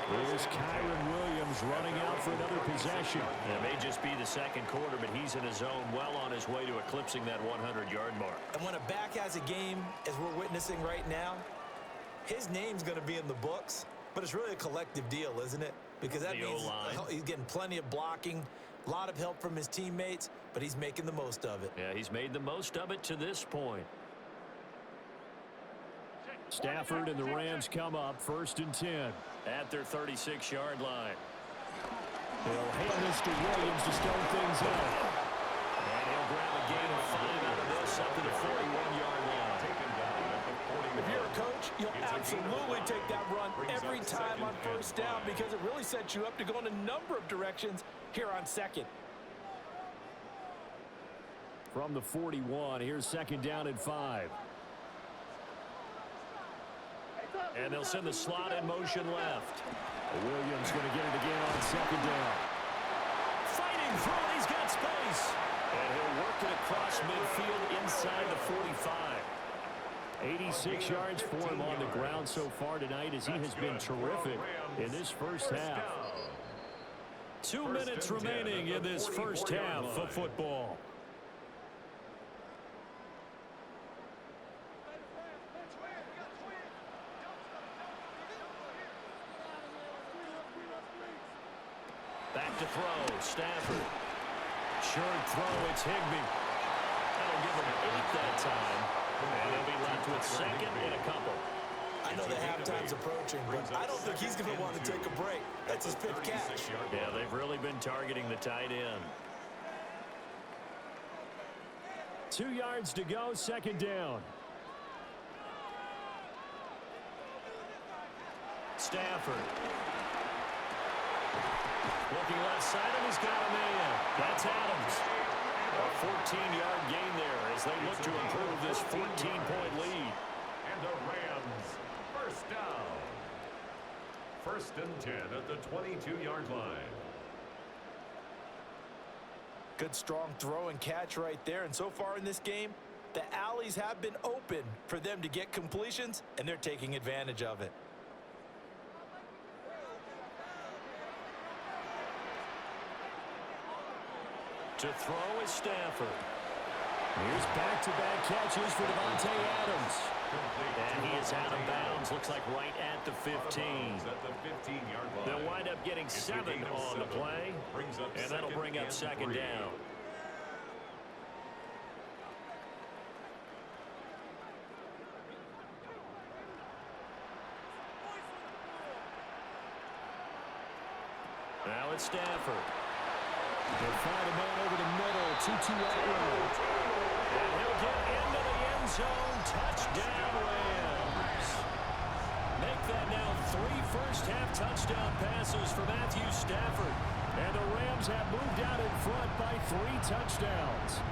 Here's Kyron Williams running out for another possession. It may just be the 2nd quarter, but he's in his zone, well on his way to eclipsing that 100-yard mark. And when a back has a game, as we're witnessing right now, his name's going to be in the books, but it's really a collective deal, isn't it? Because that means he's getting plenty of blocking, A lot of help from his teammates, but he's making the most of it. Yeah, he's made the most of it to this point. Stafford and the Rams come up 1st and 10 at their 36-yard line. They'll hand this to Williams to start things out. And he'll grab a gain of 5 out of this up to the 41-yard line. If you're a coach, you'll absolutely take that run every time on 1st down because it really sets you up to go in a number of directions here on 2nd. From the 41, here's 2nd down and 5. And they'll send the slot in motion left. Williams going to get it again on 2nd down. Fighting through it, he's got space. And he'll work it across midfield inside the 45. 86 yards for him on the ground so far tonight as he has been terrific in this first half. 2 minutes remaining in this first half of football. Back to throw, Stafford. Short throw, it's Higbee. That'll give him 8 that time. And he'll be left with 2nd and a couple. I know the halftime's approaching, but I don't think he's going to want to take a break. That's his 5th catch. Yeah, they've really been targeting the tight end. 2 yards to go, 2nd down. Stafford. Looking left side, and he's got a man. That's Adams. A 14-yard gain there as they look to improve this 14-point lead. And the Rams, 1st down. 1st and 10 at the 22-yard line. Good strong throw and catch right there. And so far in this game, the alleys have been open for them to get completions, and they're taking advantage of it. To throw is Stafford. Here's back-to-back catches for Devontae Adams. And he is out of bounds. Looks like right at the 15. They'll wind up getting 7 on the play. And that'll bring up 2nd down. Now it's Stafford. They'll find a man over the middle, 2-2 outright. And he'll get into the end zone. Touchdown, Rams. Make that now 3 first-half touchdown passes for Matthew Stafford. And the Rams have moved out in front by 3 touchdowns.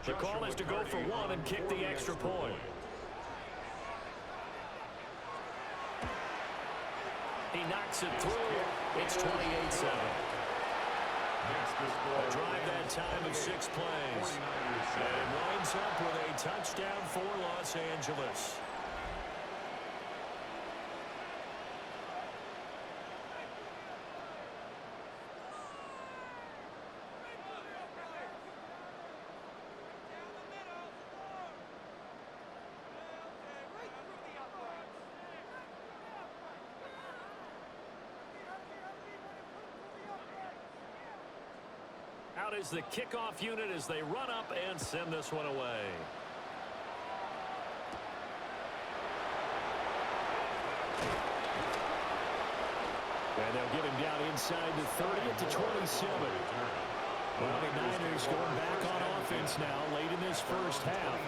The call is to go for 1 and kick the extra point. He knocks it through. It's 28-7. A drive that time of 6 plays. And winds up with a touchdown for Los Angeles. Out is the kickoff unit as they run up and send this one away. And they'll get him down inside the 30 to 27. Well, the Niners going back on offense now late in this first half.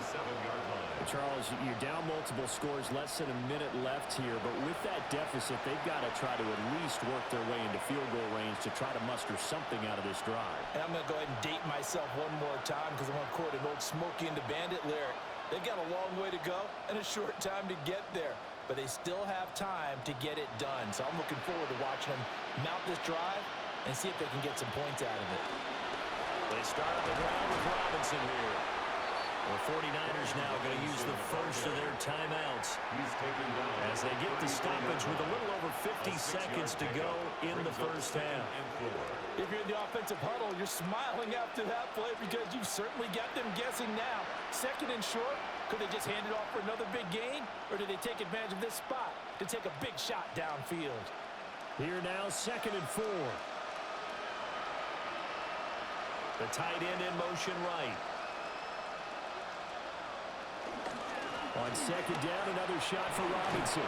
Charles, you're down multiple scores, less than a minute left here, but with that deficit, they've got to try to at least work their way into field goal range to try to muster something out of this drive. And I'm going to go ahead and date myself one more time because I'm going to quote an old Smokey and the Bandit lyric. They've got a long way to go and a short time to get there, but they still have time to get it done. So I'm looking forward to watching them mount this drive and see if they can get some points out of it. They start on the ground with Robinson here. The 49ers now going to use the first of their timeouts as they get the stoppage with a little over 50 seconds to go in the first half. If you're in the offensive huddle, you're smiling after that play because you've certainly got them guessing now. Second and short, could they just hand it off for another big gain? Or do they take advantage of this spot to take a big shot downfield? Here now, 2nd and 4. The tight end in motion right. On 2nd down, another shot for Robinson.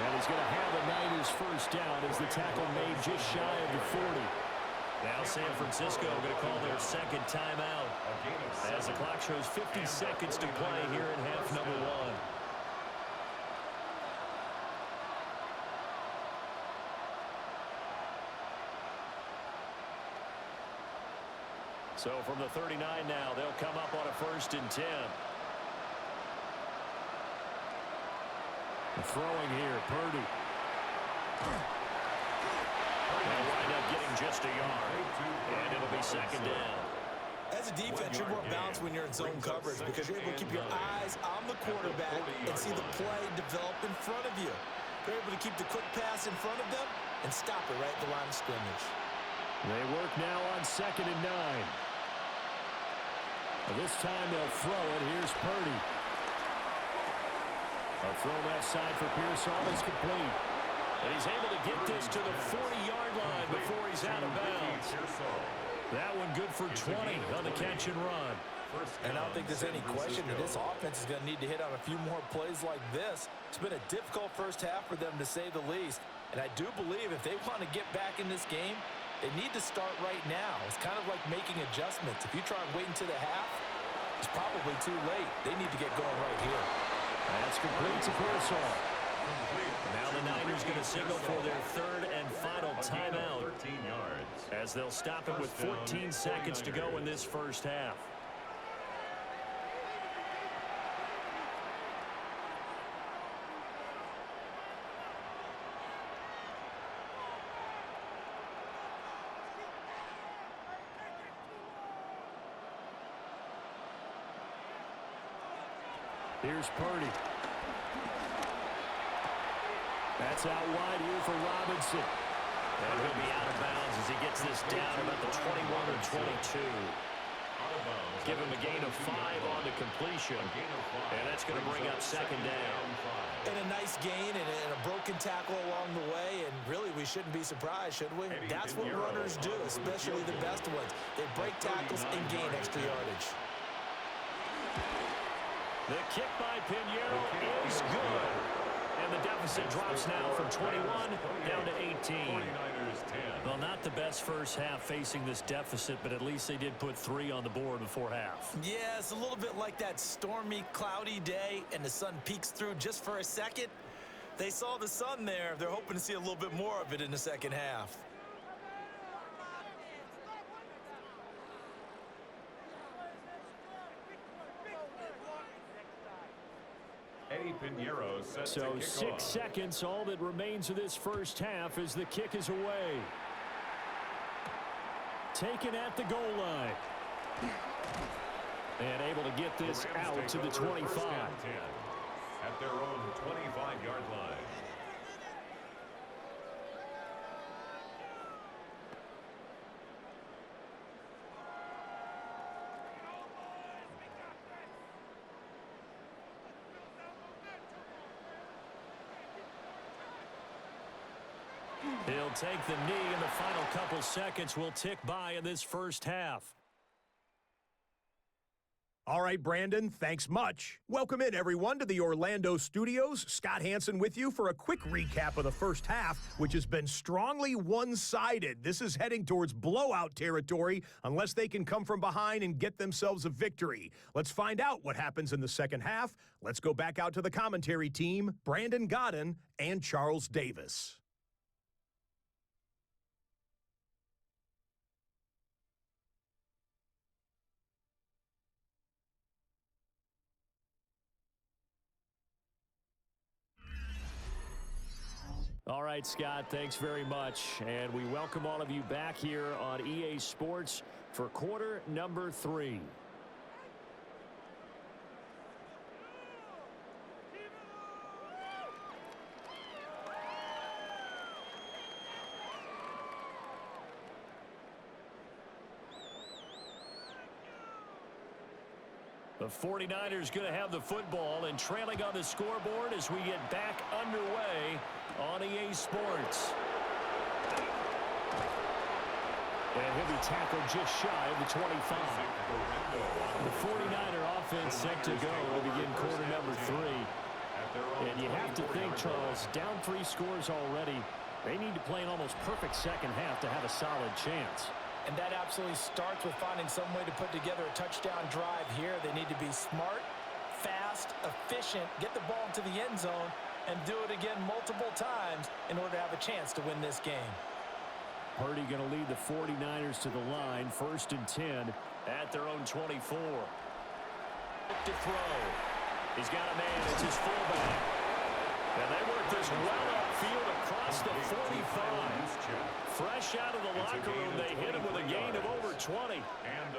And he's going to have a Niners first down as the tackle made just shy of the 40. Now San Francisco going to call their second timeout as the clock shows 50 seconds to play here in half number 1. So from the 39 now, they'll come up on a 1st and 10. Throwing here, Purdy. They'll wind up getting just a yard, and it'll be 2nd down. As a defense, you're more balanced when you're in zone coverage because you're able to keep your eyes on the quarterback and see the play develop in front of you. They're able to keep the quick pass in front of them and stop it right at the line of scrimmage. They work now on 2nd and 9. This time they'll throw it. Here's Purdy. A throw left side for Pearsall is complete. And he's able to get this to the 40-yard line before he's out of bounds. That one good for 20 on the catch and run. And I don't think there's any question that this offense is going to need to hit on a few more plays like this. It's been a difficult first half for them, to say the least. And I do believe if they want to get back in this game, they need to start right now. It's kind of like making adjustments. If you try and wait until the half, it's probably too late. They need to get going right here. That's complete to Pearsall. Now the Niners going to signal for their 3rd and final timeout as they'll stop it with 14 seconds to go in this first half. Here's Purdy. That's out wide here for Robinson. And he'll be out of bounds as he gets this down about the 21 or 22. Give him a gain of 5 on the completion. And that's going to bring up 2nd down. And a nice gain and a broken tackle along the way. And really, we shouldn't be surprised, should we? That's what runners do, especially the best ones. They break tackles and gain extra yardage. The kick by Pinheiro is good. And the deficit drops now from 21 down to 18. Well, not the best first half facing this deficit, but at least they did put 3 on the board before half. Yeah, it's a little bit like that stormy, cloudy day, and the sun peeks through just for a second. They saw the sun there. They're hoping to see a little bit more of it in the second half. So 6 seconds, all that remains of this first half as the kick is away. Taken at the goal line. And able to get this out to the 25. At their own 25-yard line. He'll take the knee, and the final couple seconds will tick by in this first half. All right, Brandon, thanks much. Welcome in, everyone, to the Orlando studios. Scott Hansen with you for a quick recap of the first half, which has been strongly one-sided. This is heading towards blowout territory unless they can come from behind and get themselves a victory. Let's find out what happens in the second half. Let's go back out to the commentary team, Brandon Godden and Charles Davis. All right, Scott, thanks very much. And we welcome all of you back here on EA Sports for quarter number 3. The 49ers going to have the football and trailing on the scoreboard as we get back underway on EA Sports. And he'll be tackled just shy of the 25. The 49er offense set to go to begin quarter number 3. And you have to think, Charles, down 3 scores already. They need to play an almost perfect second half to have a solid chance. And that absolutely starts with finding some way to put together a touchdown drive here. They need to be smart, fast, efficient, get the ball into the end zone, and do it again multiple times in order to have a chance to win this game. Purdy going to lead the 49ers to the line, 1st and 10 at their own 24. To throw. He's got a man. It's his fullback. And they work this well upfield across the 45. Fresh out of the locker room, they hit him with a gain of over 20.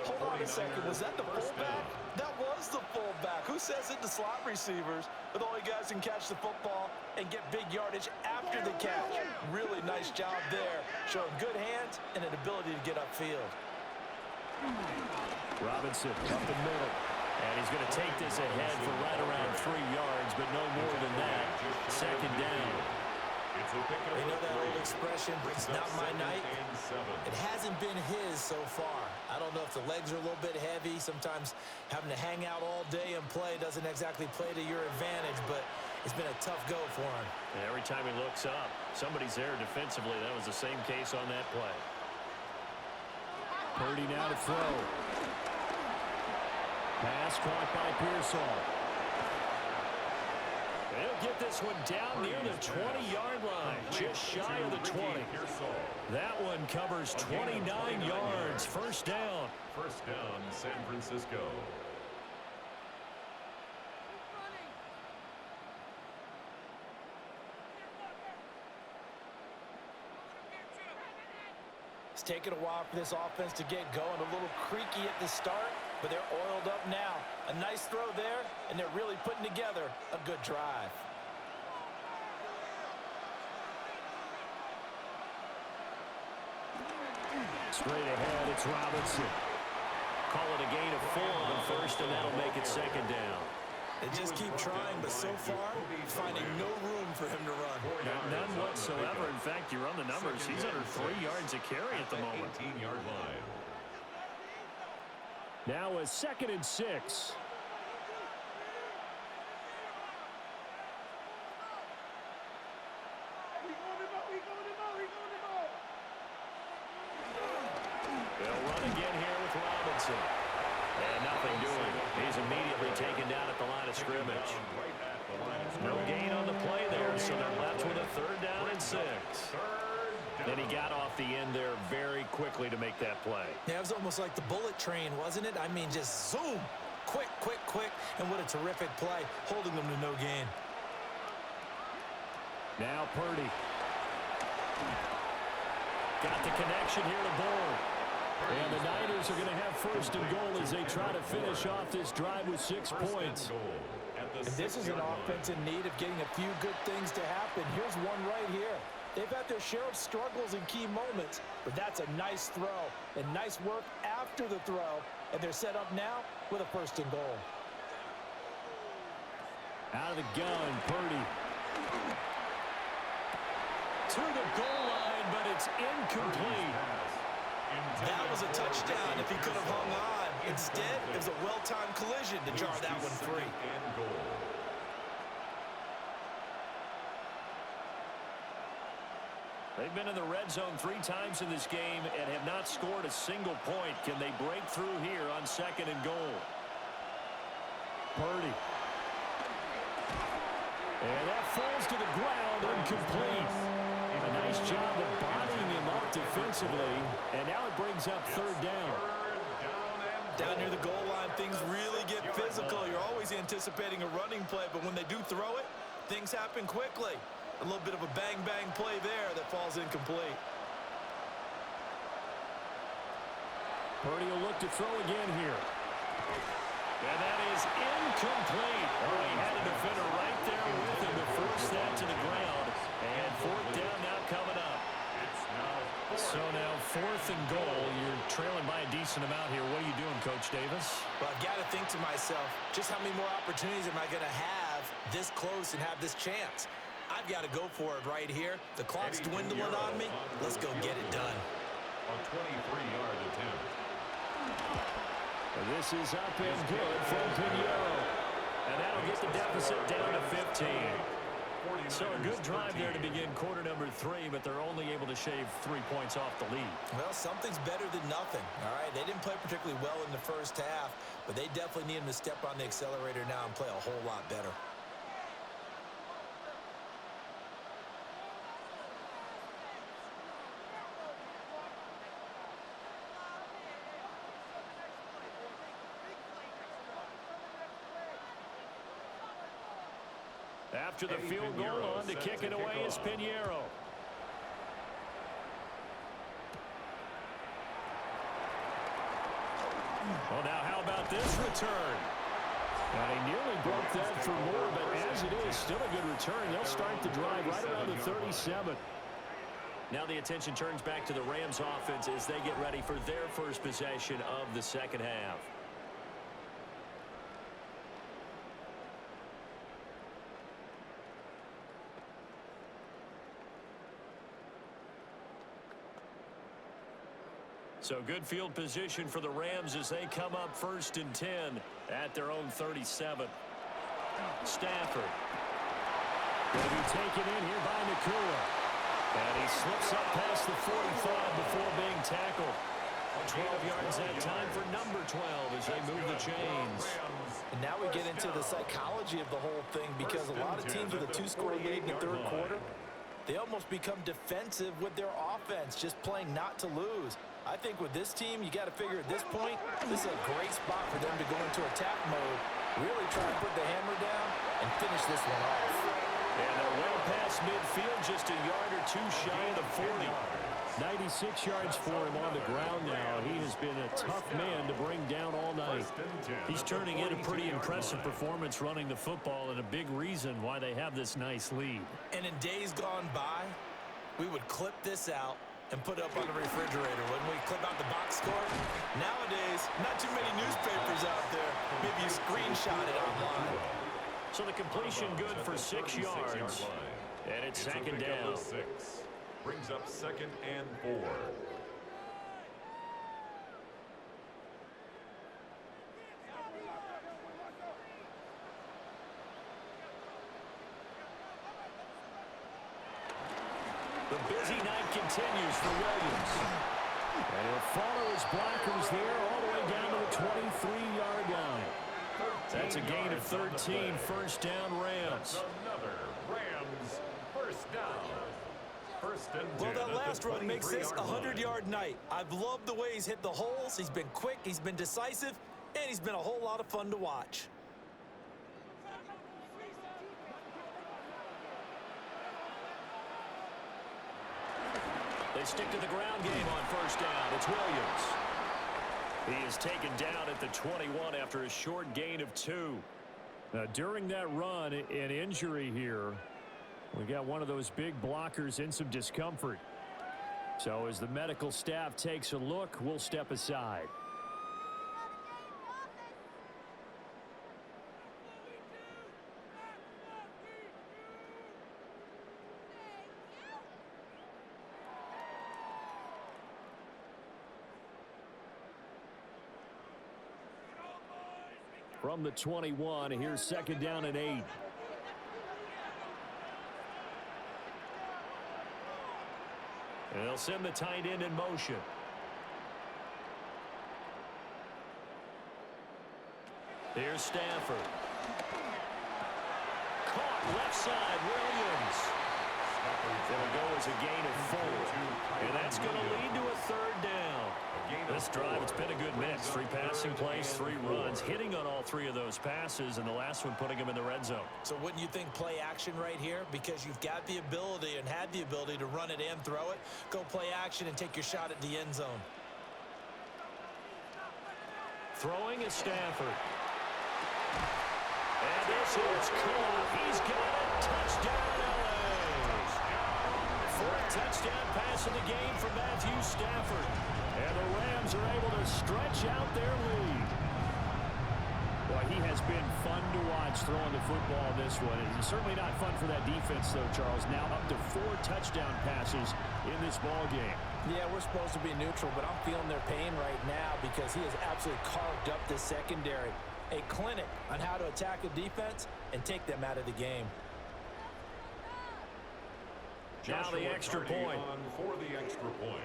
Hold on a second. Was that the fullback? That was the fullback. Who says it to slot receivers? With all you guys can catch the football and get big yardage after the catch. Really nice job there. Showing good hands and an ability to get upfield. Robinson up the middle. And he's going to take this ahead for right around 3 yards, but no more than that. 2nd down. You know that old expression, it's not my night? It hasn't been his so far. I don't know if the legs are a little bit heavy. Sometimes having to hang out all day and play doesn't exactly play to your advantage, but it's been a tough go for him. And every time he looks up, somebody's there defensively. That was the same case on that play. Purdy now to throw. Pass caught by Pearsall. They'll get this one down near the 20-yard line, just shy of the 20. That one covers 29 yards. 1st down. 1st down, San Francisco. It's taken a while for this offense to get going. A little creaky at the start, but they're oiled up now. A nice throw there, and they're really putting together a good drive. Straight ahead, it's Robinson. Call it a gain of 4 on 1st, and that'll make it 2nd down. They just keep trying, but so far, finding no room for him to run. None whatsoever. In fact, you run the numbers. He's under 3 yards a carry at the moment. 18-yard line. Now a 2nd and 6. They'll run again here with Robinson. And nothing doing. He's immediately taken down at the line of scrimmage. No gain on the play there, so they're left with a 3rd down and 6. Then he got off the end there very quickly to make that play. Yeah, it was almost like the bullet train, wasn't it? I mean, just zoom. Quick, quick, quick. And what a terrific play, holding them to no gain. Now Purdy. Got the connection here to Bourne. And the Niners are going to have 1st and goal as they try to finish off this drive with 6 points. And this is an offense in need of getting a few good things to happen. Here's one right here. They've had their share of struggles in key moments, but that's a nice throw and nice work after the throw. And they're set up now with a 1st and goal. Out of the gun, Purdy. To the goal line, but it's incomplete. That was a touchdown if he could have hung on. Instead, it was a well-timed collision to jar that one free. They've been in the red zone 3 times in this game and have not scored a single point. Can they break through here on 2nd and goal? Purdy. And that falls to the ground, incomplete. A nice job of bodying him up defensively. And now it brings up 3rd down. Down near the goal line, things really get physical. You're always anticipating a running play, but when they do throw it, things happen quickly. A little bit of a bang-bang play there that falls incomplete. Purdy will look to throw again here. And that is incomplete. Oh, he had a defender right there with him to force that to the ground. And 4th down now coming up. So now 4th and goal. You're trailing by a decent amount here. What are you doing, Coach Davis? Well, I've got to think to myself, just how many more opportunities am I going to have this close and have this chance? I've got to go for it right here. The clock's dwindling on me. Let's go get it done. A 23-yard attempt. This is up and good from Pinheiro. And that'll get the deficit down to 15. So a good drive there to begin quarter number 3, but they're only able to shave 3 points off the lead. Well, something's better than nothing, all right? They didn't play particularly well in the first half, but they definitely need them to step on the accelerator now and play a whole lot better. After the field goal, on to kick it away is Pinheiro. Well, now how about this return? And he nearly broke that for more, but as it is, still a good return. They'll start the drive right around the 37. Now the attention turns back to the Rams offense as they get ready for their first possession of the second half. So good field position for the Rams as they come up 1st and 10 at their own 37. Stafford. Going to be taken in here by Nakua. And he slips up past the 45 before being tackled. 12 yards that time for number 12 as they move the chains. And now we get into the psychology of the whole thing, because a lot of teams with a 2-score lead in the third quarter, they almost become defensive with their offense, just playing not to lose. I think with this team, you got to figure at this point, this is a great spot for them to go into attack mode, really try to put the hammer down and finish this one off. And they're well past midfield, just a yard or two shy of the 40. 96 yards for him on the ground now. He has been a tough man to bring down all night. He's turning in a pretty impressive performance running the football, and a big reason why they have this nice lead. And in days gone by, we would clip this out and put it up on the refrigerator. When we clip out the box score, nowadays, not too many newspapers out there. Maybe you screenshot it online. So the completion good for 6 yards. And it's second down. 6. Brings up 2nd and 4. The busy night continues for Williams. And he'll follow his blockers there all the way down to the 23-yard line. That's a gain of 13, first down Rams. Another Rams first down. First and 10. Well, that last run makes this a 100-yard night. I've loved the way he's hit the holes. He's been quick, he's been decisive, and he's been a whole lot of fun to watch. They stick to the ground game on first down. It's Williams. He is taken down at the 21 after a short gain of 2. Now, during that run, an injury here. We got one of those big blockers in some discomfort. So as the medical staff takes a look, we'll step aside. From the 21, here's second down and 8. And they'll send the tight end in motion. Here's Stafford. Caught left side, Williams. It'll go as a gain of 4. And that's going to lead to a third down. This drive, it's been a good mix. 3 passing plays, 3 runs, hitting on all 3 of those passes, and the last one putting him in the red zone. So wouldn't you think play action right here? Because you've got the ability and had the ability to run it and throw it. Go play action and take your shot at the end zone. Throwing is Stafford. And this is caught. He's got it. Touchdown, LA. 4th touchdown pass of the game for Matthew Stafford. And the Rams are able to stretch out their lead. Boy, he has been fun to watch throwing the football this one. It's certainly not fun for that defense, though, Charles. Now up to 4 touchdown passes in this ball game. Yeah, we're supposed to be neutral, but I'm feeling their pain right now because he has absolutely carved up the secondary. A clinic on how to attack a defense and take them out of the game. Now the extra point. For the extra point.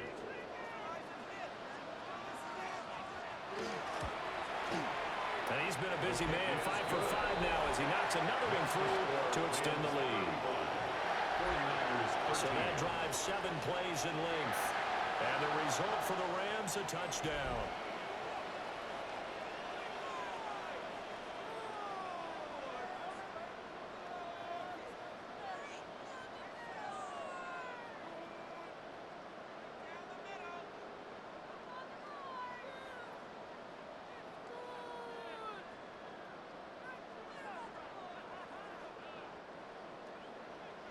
And he's been a busy man, 5 for 5 now as he knocks another one through to extend the lead. So that drives 7 plays in length. And the result for the Rams, a touchdown.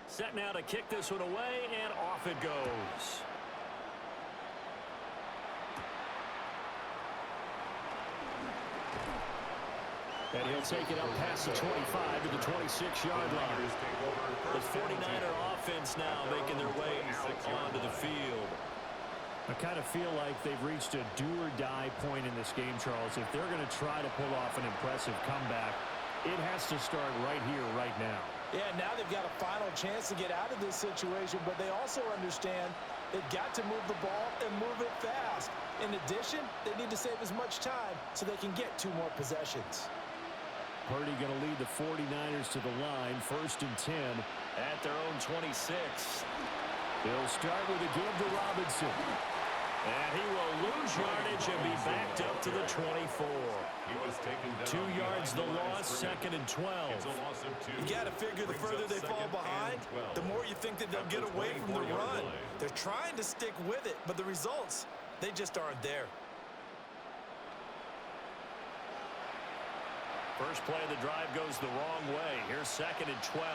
Set now to kick this one away, and off it goes. And he'll take it up past the 25 to the 26-yard line. The 49er offense now making their way out onto the field. I kind of feel like they've reached a do-or-die point in this game, Charles. If they're going to try to pull off an impressive comeback, it has to start right here, right now. Yeah, now they've got a final chance to get out of this situation, but they also understand they've got to move the ball and move it fast. In addition, they need to save as much time so they can get 2 more possessions. Purdy going to lead the 49ers to the line, 1st and 10 at their own 26. He'll start with a give to Robinson. And he will lose yardage and be backed up to the 24. He was taken down 2 yards the loss, 2nd and 12. It's a loss of 2. You got to figure the further they fall behind, the more you think that they'll get away from the run. They're trying to stick with it, but the results, they just aren't there. First play of the drive goes the wrong way. Here's 2nd and 12.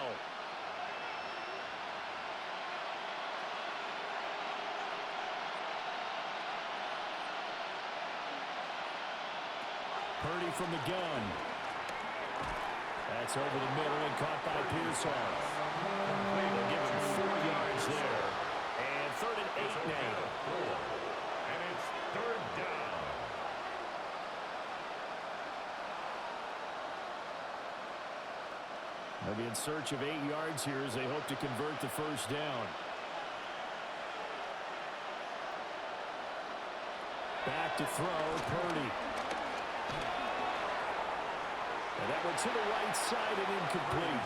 Purdy from the gun. That's over the middle and caught by Pearsall. They'll give him 4 yards there. And 3rd and 8 now. And it's 3rd down. They'll be in search of 8 yards here as they hope to convert the first down. Back to throw, Purdy. And that one to the right side and incomplete.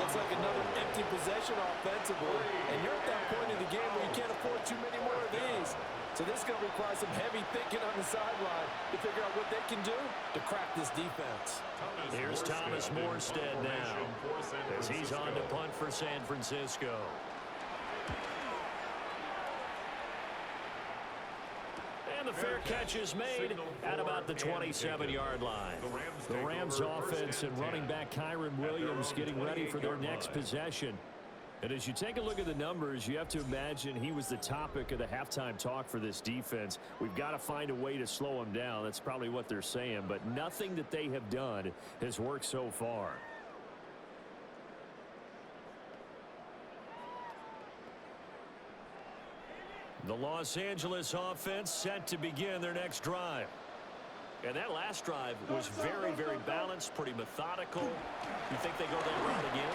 Looks like another empty possession offensively. And you're at that point in the game where you can't afford too many more of these. So this is going to require some heavy thinking on the sideline to figure out what they can do to crack this defense. Here's Thomas Morstead now as he's on to punt for San Francisco. And the fair catch is made at about the 27-yard line. The Rams offense and running back Kyron Williams getting ready for their next possession. And as you take a look at the numbers, you have to imagine he was the topic of the halftime talk for this defense. We've got to find a way to slow him down. That's probably what they're saying. But nothing that they have done has worked so far. The Los Angeles offense set to begin their next drive. And that last drive was very, very balanced, pretty methodical. You think they go that route again?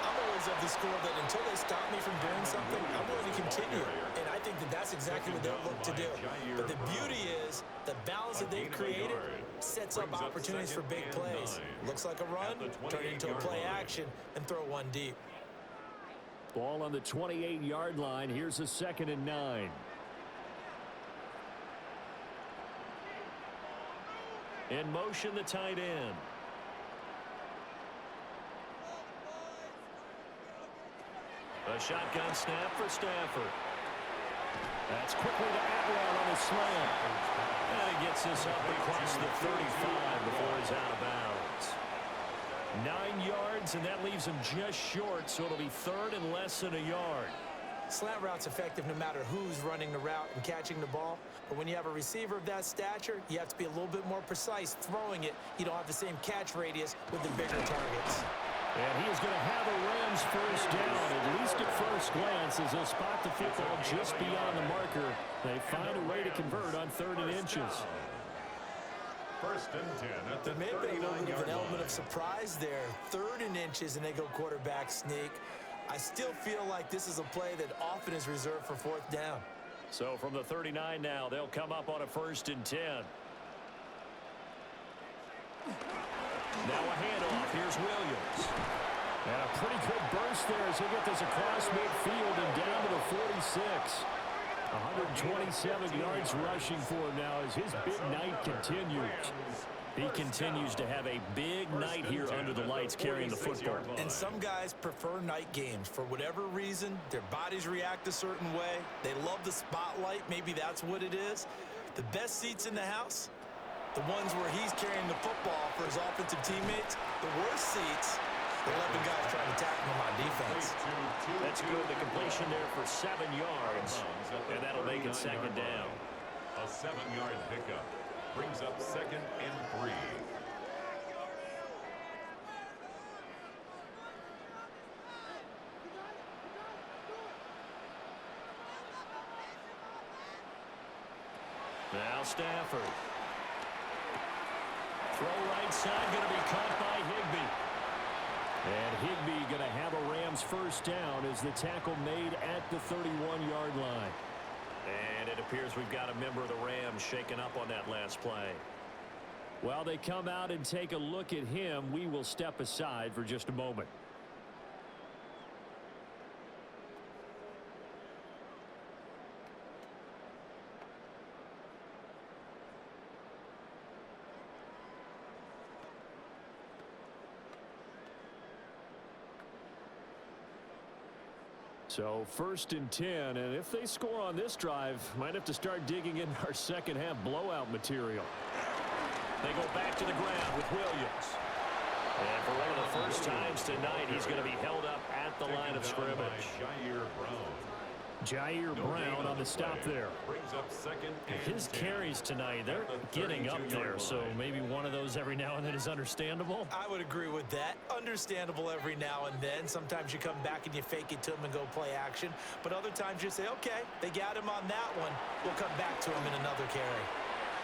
I'm always of the school that until they stop me from doing something, I'm willing to continue. And I think that that's exactly what they'll look to do. But the beauty is the balance that they've created sets up opportunities for big plays. Looks like a run, turn it into a play action, and throw one deep. Ball on the 28-yard line. Here's a 2nd and 9. In motion, the tight end. A shotgun snap for Stafford. That's quickly to Atwell on the slant. And he gets this up across the 35 before he's out of bounds. 9 yards, and that leaves him just short, so it'll be 3rd and less than a yard. Slant route's effective no matter who's running the route and catching the ball. But when you have a receiver of that stature, you have to be a little bit more precise throwing it. You don't have the same catch radius with the bigger targets. And he is going to have a Rams first down, at least at first glance, as they'll spot the football just beyond the marker. They find a way to convert on 3rd and inches. First and 10 at the There may have been a little bit of an element line. of surprise there. 3rd and inches, and they go quarterback sneak. I still feel like this is a play that often is reserved for 4th down. So from the 39 now, they'll come up on a 1st and 10. Now a handoff. Here's Williams. And a pretty good burst there as he'll get this across midfield and down to the 46. 127 yards rushing for him now as his big night continues. He continues to have a big night here under the lights carrying the football. And some guys prefer night games. For whatever reason, their bodies react a certain way. They love the spotlight. Maybe that's what it is. The best seats in the house, the ones where he's carrying the football for his offensive teammates. The worst seats, the 11 guys trying to tackle him on defense. That's good. The completion there for 7 yards. And that'll make it 2nd down. A 7-yard pickup brings up 2nd and 3. Now Stafford. Throw right side, going to be caught by Higbee. And Higbee going to have a Rams first down as the tackle made at the 31-yard line. And it appears we've got a member of the Rams shaken up on that last play. While they come out and take a look at him, we will step aside for just a moment. So 1st and 10, and if they score on this drive, might have to start digging in our second half blowout material. They go back to the ground with Williams. And for one of the first times tonight, he's going to be held up at the line of scrimmage. Jair Brown on the stop there. Brings up 2nd and His 10. carries tonight, they're getting up there, so maybe one of those every now and then is understandable. I would agree with that. Understandable every now and then. Sometimes you come back and you fake it to him and go play action. But other times you say, okay, they got him on that one. We'll come back to him in another carry.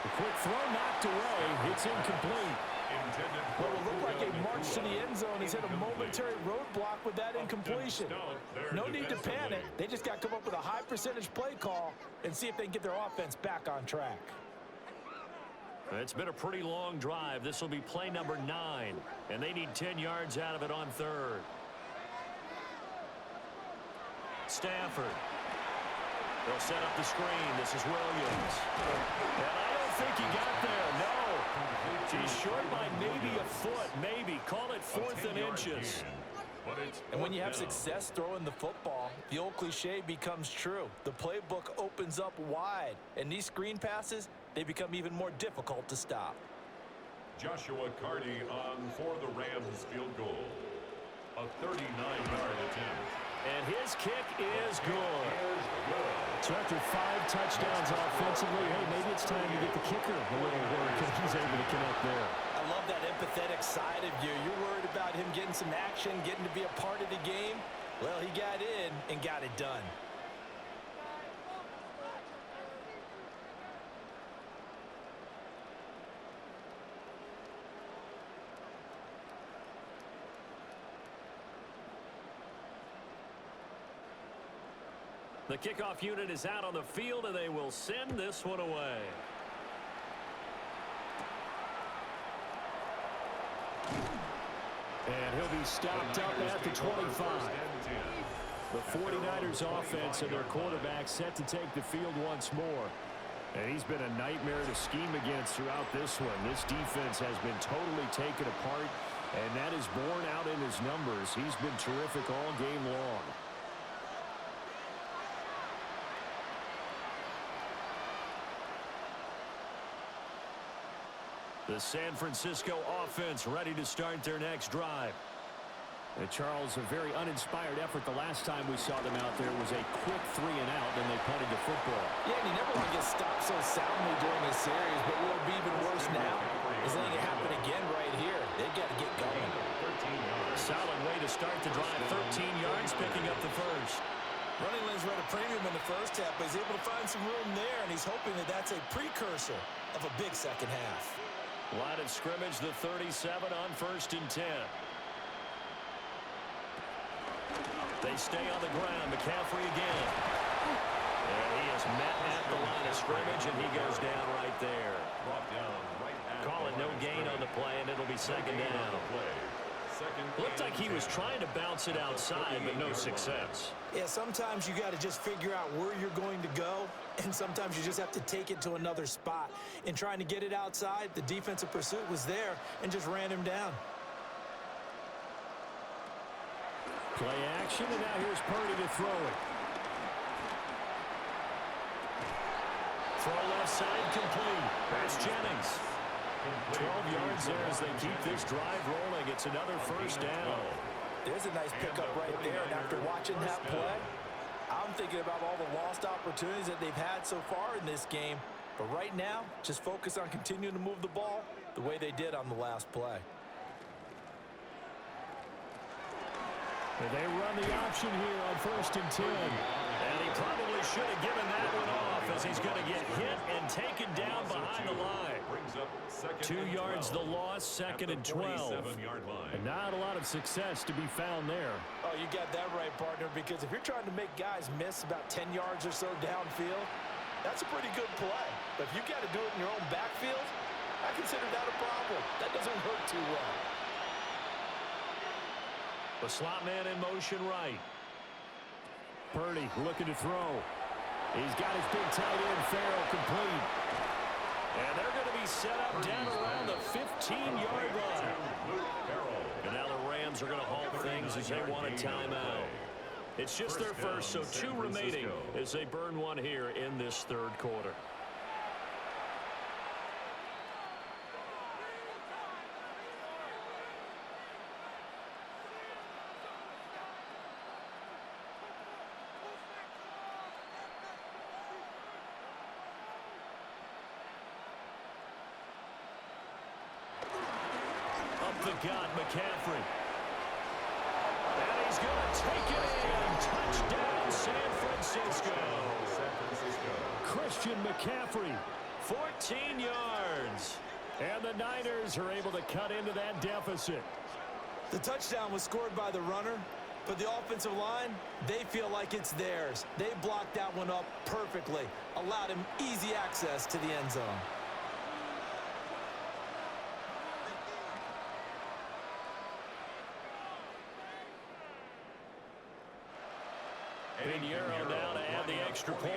A quick throw knocked away. It's incomplete. Well, it looked like a march to the end zone has hit a momentary roadblock with that incompletion. No need to panic. They just got to come up with a high percentage play call and see if they can get their offense back on track. It's been a pretty long drive. This will be play number 9, and they need 10 yards out of it on 3rd. Stafford. They'll set up the screen. This is Williams. And I don't think he got there. No. He's short by maybe a foot. Maybe. Call it 4th and inches. And when you have success throwing the football, the old cliche becomes true. The playbook opens up wide. And these screen passes, they become even more difficult to stop. Joshua Carty on for the Rams field goal. A 39-yard attempt. And his kick is good. So after 5 touchdowns offensively, hey, maybe it's time to get the kicker a little work, and he's able to connect there. I love that empathetic side of you. You're worried about him getting some action, getting to be a part of the game. Well, he got in and got it done. The kickoff unit is out on the field, and they will send this one away. And he'll be stopped up at the 25. The 49ers offense and their quarterback set to take the field once more. And he's been a nightmare to scheme against throughout this one. This defense has been totally taken apart, and that is borne out in his numbers. He's been terrific all game long. The San Francisco offense ready to start their next drive. Charles, a very uninspired effort the last time we saw them out there was a quick 3-and-out, and they punted the football. Yeah, and you never want to get stopped so soundly during this series, but what would be even worse now is letting it happen again right here. They've got to get going. Solid way to start the drive. 13 yards, picking up the first. Running lanes were at a premium in the first half, but he's able to find some room there, and he's hoping that that's a precursor of a big second half. Line of scrimmage, the 37 on 1st and 10. They stay on the ground. McCaffrey again. And he is met at the line of scrimmage, and he goes down right there. Call it no gain on the play, and it'll be second down. Looked like he was trying to bounce it outside, but no success. Yeah, sometimes you got to just figure out where you're going to go, and sometimes you just have to take it to another spot. In trying to get it outside, the defensive pursuit was there and just ran him down. Play action, and now here's Purdy to throw it. Throw left side complete. That's Jennings. 12 yards there as they keep this drive rolling. It's another first down. There's a nice pickup right there, and after watching that play, I'm thinking about all the lost opportunities that they've had so far in this game. But right now, just focus on continuing to move the ball the way they did on the last play. They run the option here on 1st and 10. And he probably should have given that one off as he's going to get hit and taken down behind the line. 2 yards the loss, 2nd and 12. And not a lot of success to be found there. Oh, you got that right, partner, because if you're trying to make guys miss about 10 yards or so downfield, that's a pretty good play. But if you got to do it in your own backfield, I consider that a problem. That doesn't work too well. The slot man in motion right. Purdy looking to throw. He's got his big tight end, Farrell, complete. And they're going to be set up down around the 15-yard line. And now the Rams are going to halt things as they want a timeout. It's just their first, so 2 remaining as they burn one here in this 3rd quarter. The gut, McCaffrey. And he's going to take it in. Touchdown, San Francisco. Christian McCaffrey, 14 yards. And the Niners are able to cut into that deficit. The touchdown was scored by the runner, but the offensive line, they feel like it's theirs. They blocked that one up perfectly, allowed him easy access to the end zone. Pinheiro now to add the extra point.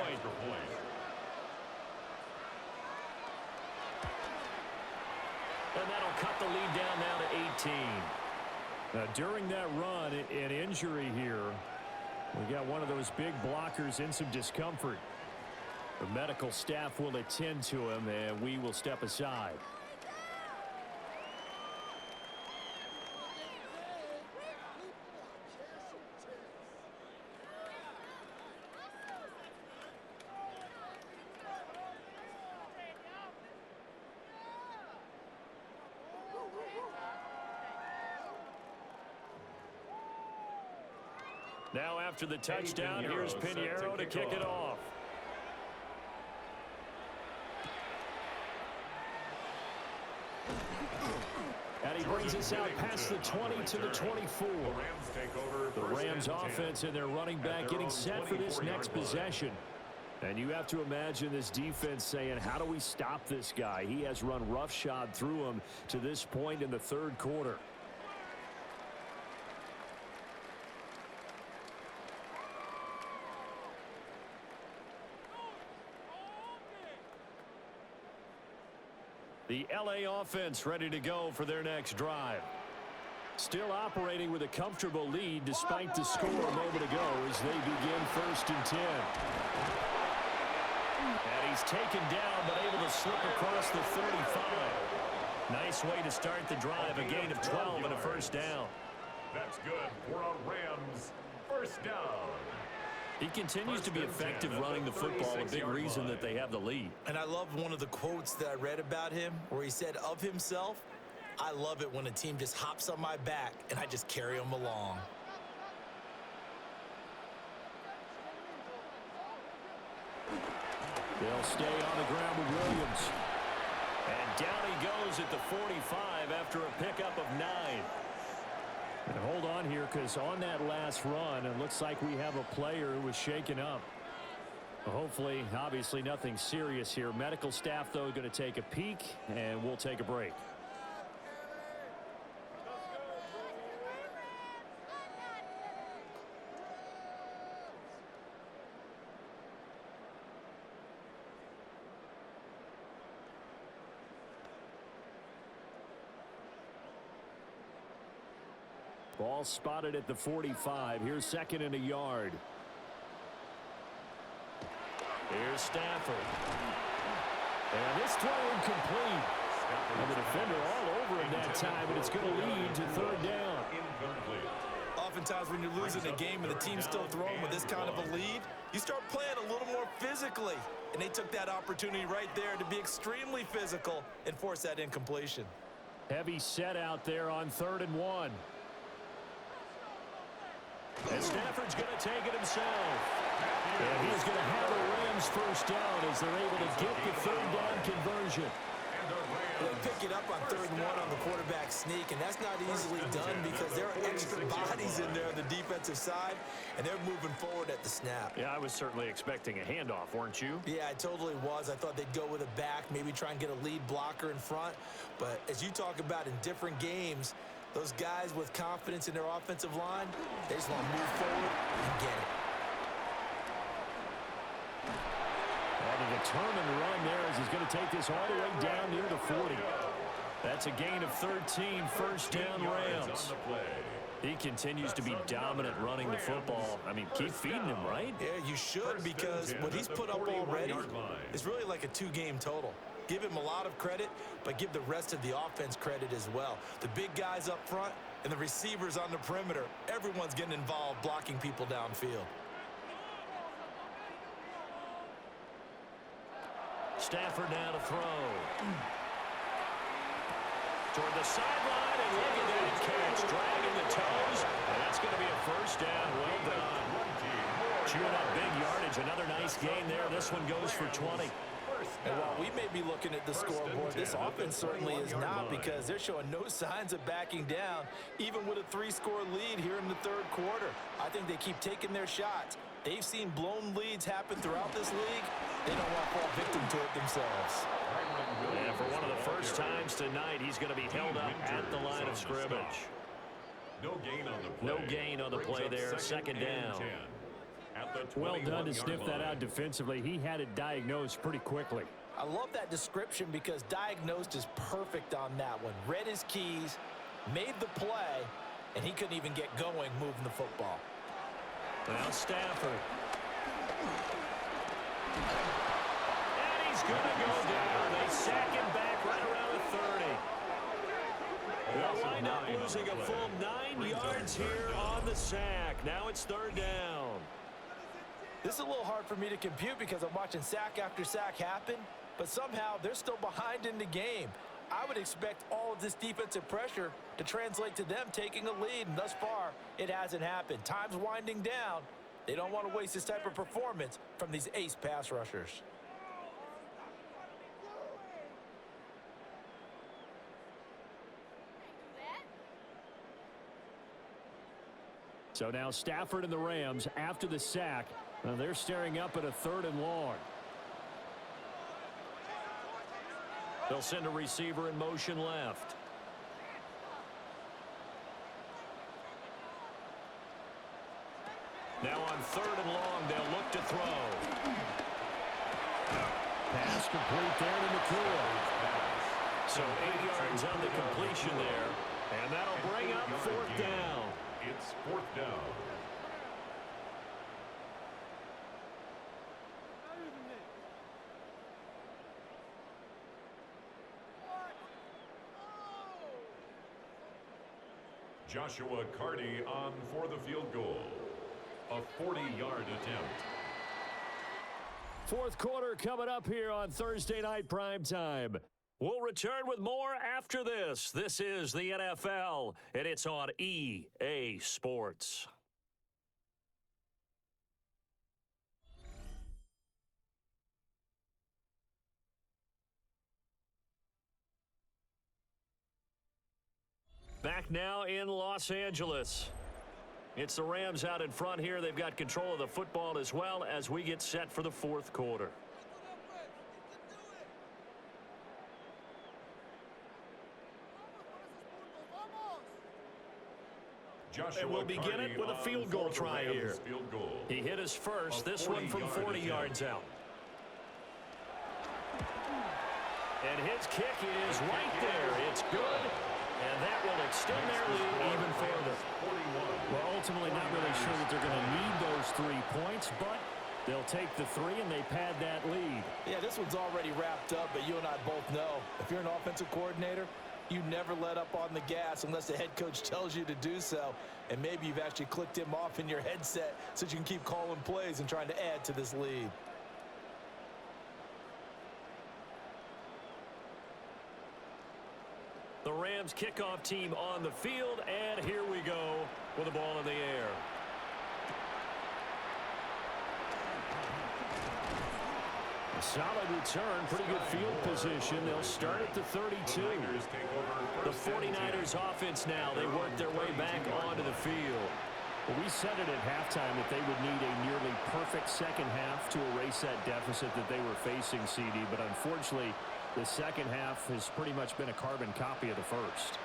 And that'll cut the lead down now to 18. During that run, an injury here. We got one of those big blockers in some discomfort. The medical staff will attend to him, and we will step aside. Now after the touchdown, here's Pinheiro to kick it off. And he brings us out past the 20 to the 24. The Rams offense and their running back getting set for this next possession. And you have to imagine this defense saying, how do we stop this guy? He has run roughshod through him to this point in the 3rd quarter. The LA offense ready to go for their next drive. Still operating with a comfortable lead despite the score a moment ago as they begin 1st and 10. And he's taken down but able to slip across the 35. Nice way to start the drive, a gain of 12 and a first down. That's good for a Rams first down. He continues to be effective running the football, a big reason that they have the lead. And I love one of the quotes that I read about him where he said of himself, "I love it when a team just hops on my back and I just carry them along." They'll stay on the ground with Williams. And down he goes at the 45 after a pickup of 9. And hold on here, because on that last run, it looks like we have a player who was shaken up. Hopefully, obviously, nothing serious here. Medical staff, though, going to take a peek, and we'll take a break. Ball spotted at the 45. Here's second and a yard. Here's Stafford. And this throw incomplete. And the defender all over him that time, but it's going to lead to third down. Oftentimes when you're losing a game and the team's still throwing with this kind of a lead, you start playing a little more physically. And they took that opportunity right there to be extremely physical and force that incompletion. Heavy set out there on 3rd and 1. And Stafford's going to take it himself. And he's going to have a Rams first down as they're able to get the third down conversion. They pick it up on 3rd and 1 on the quarterback sneak, and that's not easily done because there are extra bodies in there on the defensive side, and they're moving forward at the snap. Yeah, I was certainly expecting a handoff, weren't you? Yeah, I totally was. I thought they'd go with a back, maybe try and get a lead blocker in front. But as you talk about in different games, those guys with confidence in their offensive line, they just want to move forward and get it. And a determined run there as he's going to take this all the way down near the 40. That's a gain of 13, first down Rams. He continues to be dominant running the football. I mean, keep feeding him, right? Yeah, you should, because what he's put up already is really like a 2-game total. Give him a lot of credit, but give the rest of the offense credit as well. The big guys up front and the receivers on the perimeter, everyone's getting involved blocking people downfield. Stafford now to throw. Toward the sideline, and look at that catch. Dragging the toes, and that's going to be a first down. Well done. Chewing up big yardage. Another nice gain there. This one goes for 20. And while we may be looking at the scoreboard, this offense certainly is not, because they're showing no signs of backing down, even with a 3-score lead here in the 3rd quarter. I think they keep taking their shots. They've seen blown leads happen throughout this league. They don't want to fall victim to it themselves. And for one of the first times tonight, he's going to be held up at the line of scrimmage. No gain on the play. No gain on the play there. Second down. Well done to sniff that out defensively. He had it diagnosed pretty quickly. I love that description because diagnosed is perfect on that one. Read his keys, made the play, and he couldn't even get going moving the football. Now Stafford. And he's going to go down. They sack him back right around the 30. They'll wind up losing a full 9 yards here on the sack. Now it's 3rd down. This is a little hard for me to compute because I'm watching sack after sack happen, but somehow they're still behind in the game. I would expect all of this defensive pressure to translate to them taking a lead, and thus far, it hasn't happened. Time's winding down. They don't want to waste this type of performance from these ace pass rushers. So now Stafford and the Rams, after the sack, they're staring up at a 3rd and long. They'll send a receiver in motion left. Now on 3rd and long, they'll look to throw. Pass complete there to McCoy. So 8 yards on the completion there, and that'll bring up 4th down. It's 4th down. Joshua Carty on for the field goal. A 40-yard attempt. Fourth quarter coming up here on Thursday Night Primetime. We'll return with more after this. This is the NFL, and it's on EA Sports. Back now in Los Angeles. It's the Rams out in front here. They've got control of the football as well as we get set for the fourth quarter. And we'll begin it with a field goal try here. He hit his first, this one from 40 yards out. And his kick is right there. It's good. And that will extend their lead even further. Well, ultimately, not really sure that they're going to need those 3 points, but they'll take the 3 and they pad that lead. Yeah, this one's already wrapped up, but you and I both know if you're an offensive coordinator, you never let up on the gas unless the head coach tells you to do so. And maybe you've actually clicked him off in your headset so you can keep calling plays and trying to add to this lead. The Rams kickoff team on the field, and here we go with the ball in the air. A solid return, pretty good field position. They'll start at the 32. The 49ers offense now, they work their way back onto the field. Well, we said it at halftime that they would need a nearly perfect second half to erase that deficit that they were facing, CD, but unfortunately, the second half has pretty much been a carbon copy of the first.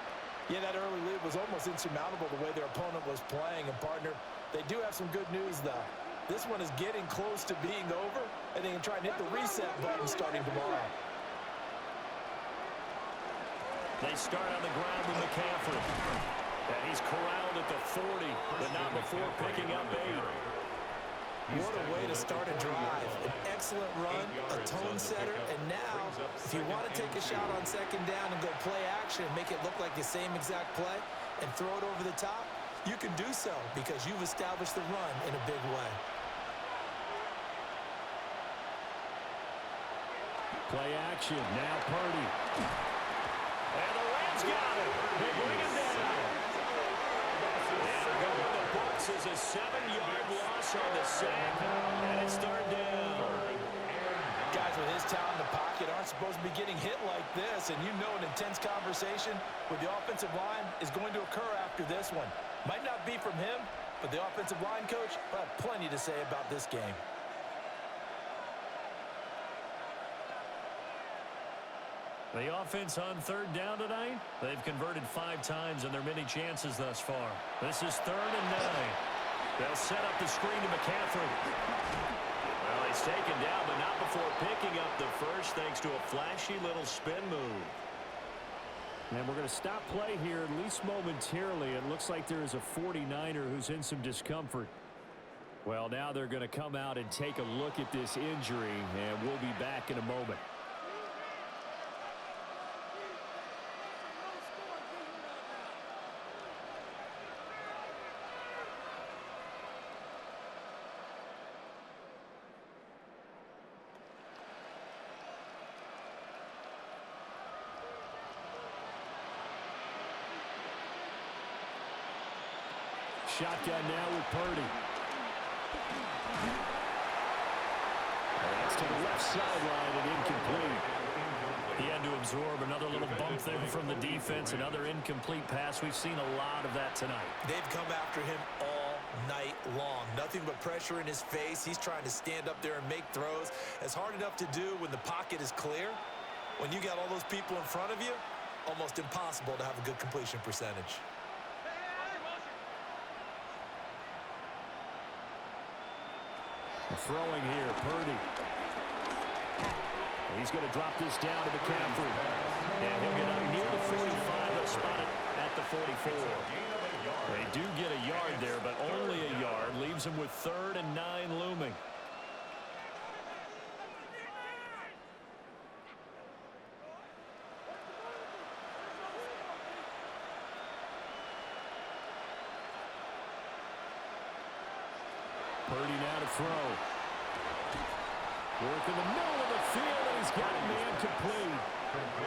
Yeah, that early lead was almost insurmountable the way their opponent was playing. And, partner, they do have some good news, though. This one is getting close to being over, and they can try and hit the reset button starting tomorrow. They start on the ground with McCaffrey. And he's corralled at the 40, but not before picking up 8. What a way to start a drive. An excellent run, a tone setter, and now, if you want to take a shot on second down and go play action and make it look like the same exact play and throw it over the top, you can do so because you've established the run in a big way. Play action, now Purdy. And the Rams got it. They bring him down. And going to the books is a 7-yard loss on the sack, and it's third down. Guys with his talent in the pocket aren't supposed to be getting hit like this, and you know an intense conversation with the offensive line is going to occur after this one. Might not be from him, but the offensive line coach will have plenty to say about this game. The offense on third down tonight, they've converted 5 times on their many chances thus far. This is 3rd and 9. They'll set up the screen to McCaffrey. Well, he's taken down, but not before picking up the first thanks to a flashy little spin move. And we're going to stop play here, at least momentarily. It looks like there is a 49er who's in some discomfort. Well, now they're going to come out and take a look at this injury, and we'll be back in a moment. Shotgun now with Purdy. That's to the left sideline and incomplete. He had to absorb another little bump there from the defense. Another incomplete pass. We've seen a lot of that tonight. They've come after him all night long. Nothing but pressure in his face. He's trying to stand up there and make throws. It's hard enough to do when the pocket is clear. When you got all those people in front of you, almost impossible to have a good completion percentage. Throwing here, Purdy. He's going to drop this down to McCaffrey. And he'll get up near the 45. They'll spot it at the 44. They do get a yard there, but only a yard. Leaves him with 3rd and 9 looming. Purdy now to throw. Work in the middle of the field, and he's got a man complete.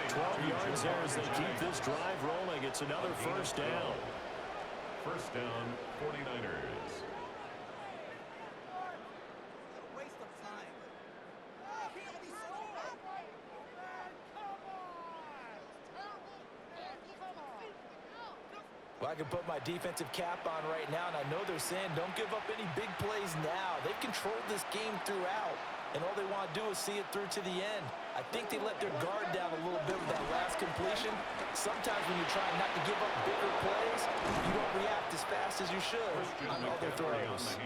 12 yards there as they keep this drive rolling. It's another first down. First down, 49ers. Well, I can put my defensive cap on right now, and I know they're saying don't give up any big plays now. They've controlled this game throughout, and all they want to do is see it through to the end. I think they let their guard down a little bit with that last completion. Sometimes when you're trying not to give up bigger plays, you don't react as fast as you should on other throws.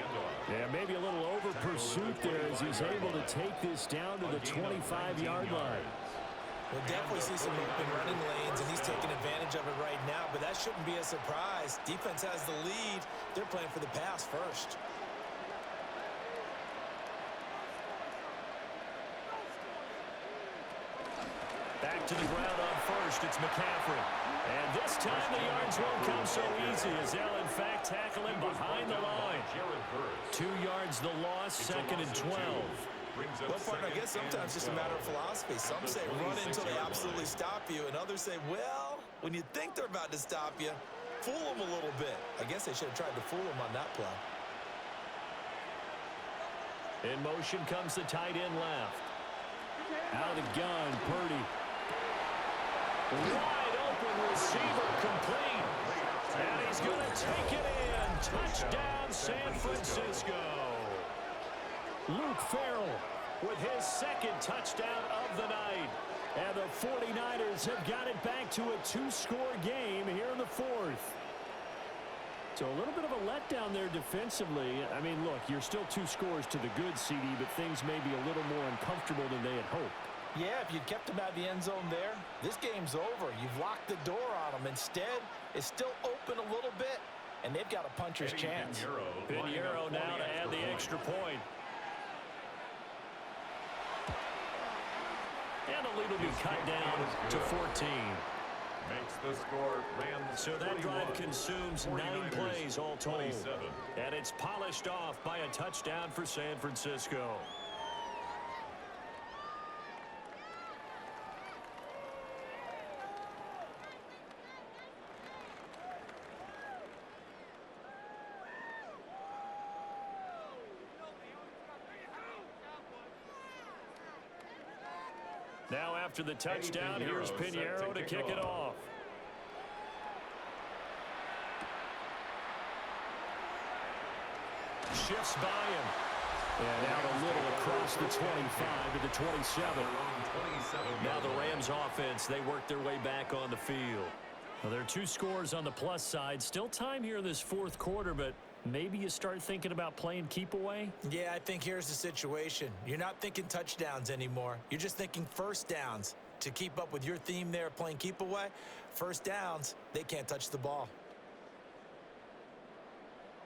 Yeah, maybe a little over pursuit there as he's able to take this down to the 25-yard line. We'll definitely see some open running lanes, and he's taking advantage of it right now, but that shouldn't be a surprise. Defense has the lead. They're playing for the pass first. Back to the ground on first. It's McCaffrey. And this time the yards won't come so easy as they'll, in fact, tackle him behind the line. 2 yards the loss, second and 12. Well, partner, I guess sometimes it's just a matter of philosophy. Some say run until they absolutely stop you, and others say, well, when you think they're about to stop you, fool them a little bit. I guess they should have tried to fool them on that play. In motion comes the tight end left. Out of the gun, Purdy. Wide open receiver complete. And he's going to take it in. Touchdown, San Francisco. Luke Farrell with his second touchdown of the night. And the 49ers have got it back to a 2-score game here in the fourth. So a little bit of a letdown there defensively. I mean, look, you're still 2 scores to the good, CD, but things may be a little more uncomfortable than they had hoped. Yeah, if you kept them out of the end zone there, this game's over. You've locked the door on them. Instead, it's still open a little bit, and they've got a puncher's chance. Pinheiro now to add the extra point. And the lead will be cut down to 14. Makes the score Rams. So that drive consumes 9 plays all told. 27. And it's polished off by a touchdown for San Francisco. Now after the touchdown, here's Pinheiro to kick it off. Shifts by him. And out a little across the 25 to the 27. Now the Rams offense, they work their way back on the field. Well, there are 2 scores on the plus side. Still time here in this fourth quarter, but maybe you start thinking about playing keep away? Yeah, I think here's the situation. You're not thinking touchdowns anymore. You're just thinking first downs. To keep up with your theme there, playing keep away, first downs, they can't touch the ball.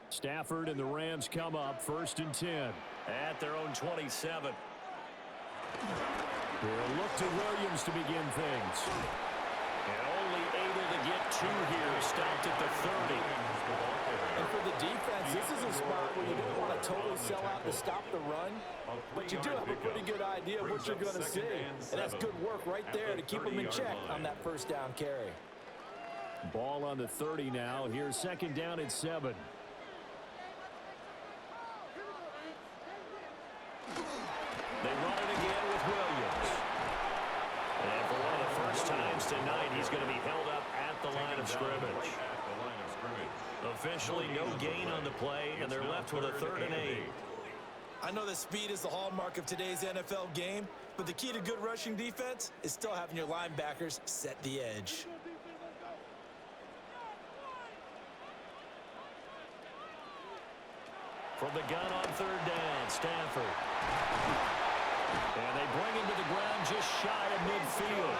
Stafford and the Rams come up first and 10 at their own 27. They'll look to Williams to begin things. And only able to get 2 here, stopped at the 30. And for the defense, this is a spot where you don't want to totally sell out to stop the run, but you do have a pretty good idea of what you're going to see. And that's good work right there to keep them in check on that first down carry. Ball on the 30 now. Here's second down at 7. They run it again with Williams. And for one of the first times tonight, he's going to be held up at the line of scrimmage. Officially no gain on the play, and they're left with a 3rd and 8. I know that speed is the hallmark of today's NFL game, but the key to good rushing defense is still having your linebackers set the edge. From the gun on 3rd down, Stafford. And they bring him to the ground just shy of midfield.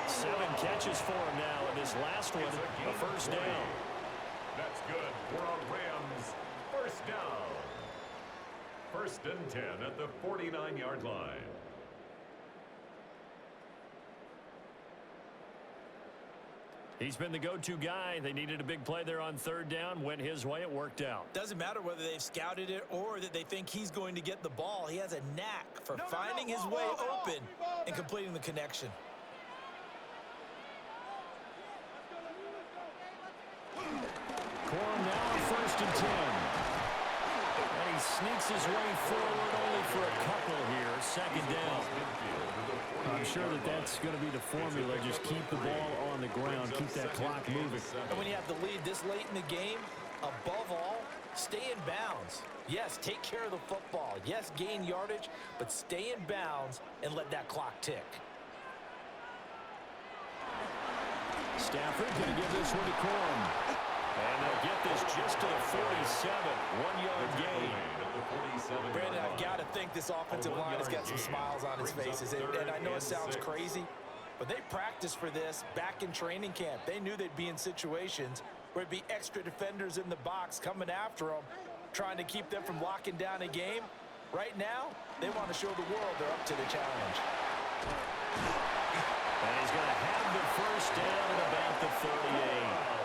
7 catches for him now, and his last one, a first down. That's good for a Rams first down. 1st and 10 at the 49-yard line. He's been the go-to guy. They needed a big play there on third down. Went his way. It worked out. Doesn't matter whether they've scouted it or that they think he's going to get the ball. He has a knack for finding his way open and completing the connection. Corum now on 1st and 10. And he sneaks his way forward only for a couple here. 2nd down. I'm sure that that's going to be the formula. Just keep the ball on the ground. Keep that clock moving. And when you have the lead this late in the game, above all, stay in bounds. Yes, take care of the football. Yes, gain yardage, but stay in bounds and let that clock tick. Stafford going to give this one to Corum. And they'll get this just to the 47. 1-yard gain. Brandon, I've got to think this offensive line has got some smiles on its faces. And I know it sounds crazy, but they practiced for this back in training camp. They knew they'd be in situations where it'd be extra defenders in the box coming after them, trying to keep them from locking down a game. Right now, they want to show the world they're up to the challenge. And he's going to have the first down at about the 38.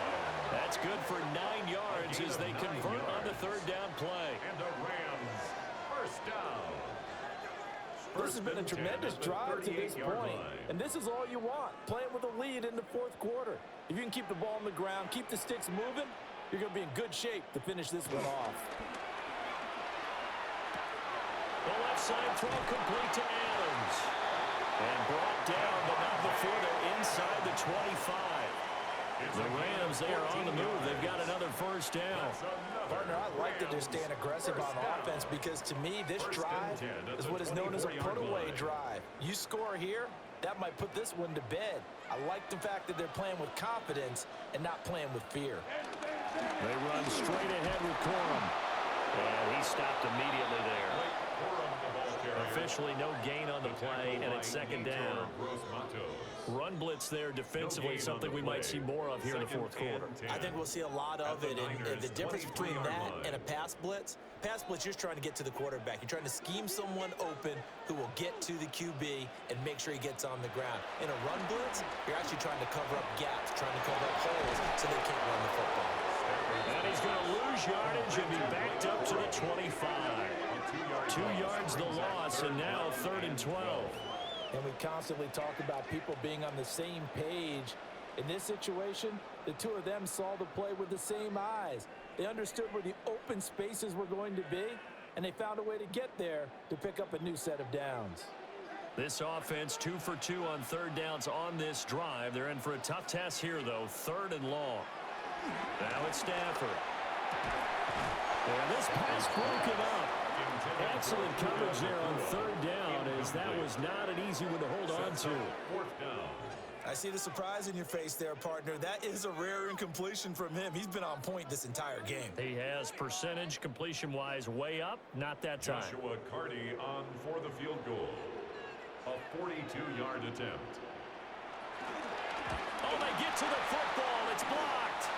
That's good for 9 yards as they convert on the third down play. And the Rams, first down. This has been a tremendous drive to this point, and this is all you want, playing with a lead in the 4th quarter. If you can keep the ball on the ground, keep the sticks moving, you're going to be in good shape to finish this one off. The left side throw complete to Adams. And brought down, but not before they're inside the 25. The Rams, they are on the move. They've got another first down. Partner, I like that they're staying aggressive on offense because, to me, this drive is what is known as a put-away drive. You score here, that might put this one to bed. I like the fact that they're playing with confidence and not playing with fear. They run straight ahead with Corum. And he stopped immediately there. Officially no gain on the play, and it's 2nd down. Run blitz there defensively, something we might see more of here in the 4th quarter. I think we'll see a lot of it, and the difference between that and a pass blitz, you're just trying to get to the quarterback. You're trying to scheme someone open who will get to the QB and make sure he gets on the ground. In a run blitz, you're actually trying to cover up gaps, trying to cover up holes so they can't run the football. And he's going to lose yardage and be backed up to the 25. 2 yards the loss, and now 3rd and 12. And we constantly talk about people being on the same page. In this situation, the two of them saw the play with the same eyes. They understood where the open spaces were going to be, and they found a way to get there to pick up a new set of downs. This offense 2 for 2 on 3rd downs on this drive. They're in for a tough test here, though. 3rd and long. Now it's Stafford. And this pass broken up. Excellent coverage there on 3rd down, as that was not an easy one to hold on to. 4th down. I see the surprise in your face there, partner. That is a rare incompletion from him. He's been on point this entire game. He has percentage completion-wise way up. Not that time. Joshua Carty on for the field goal. A 42-yard attempt. Oh, they get to the football. It's blocked.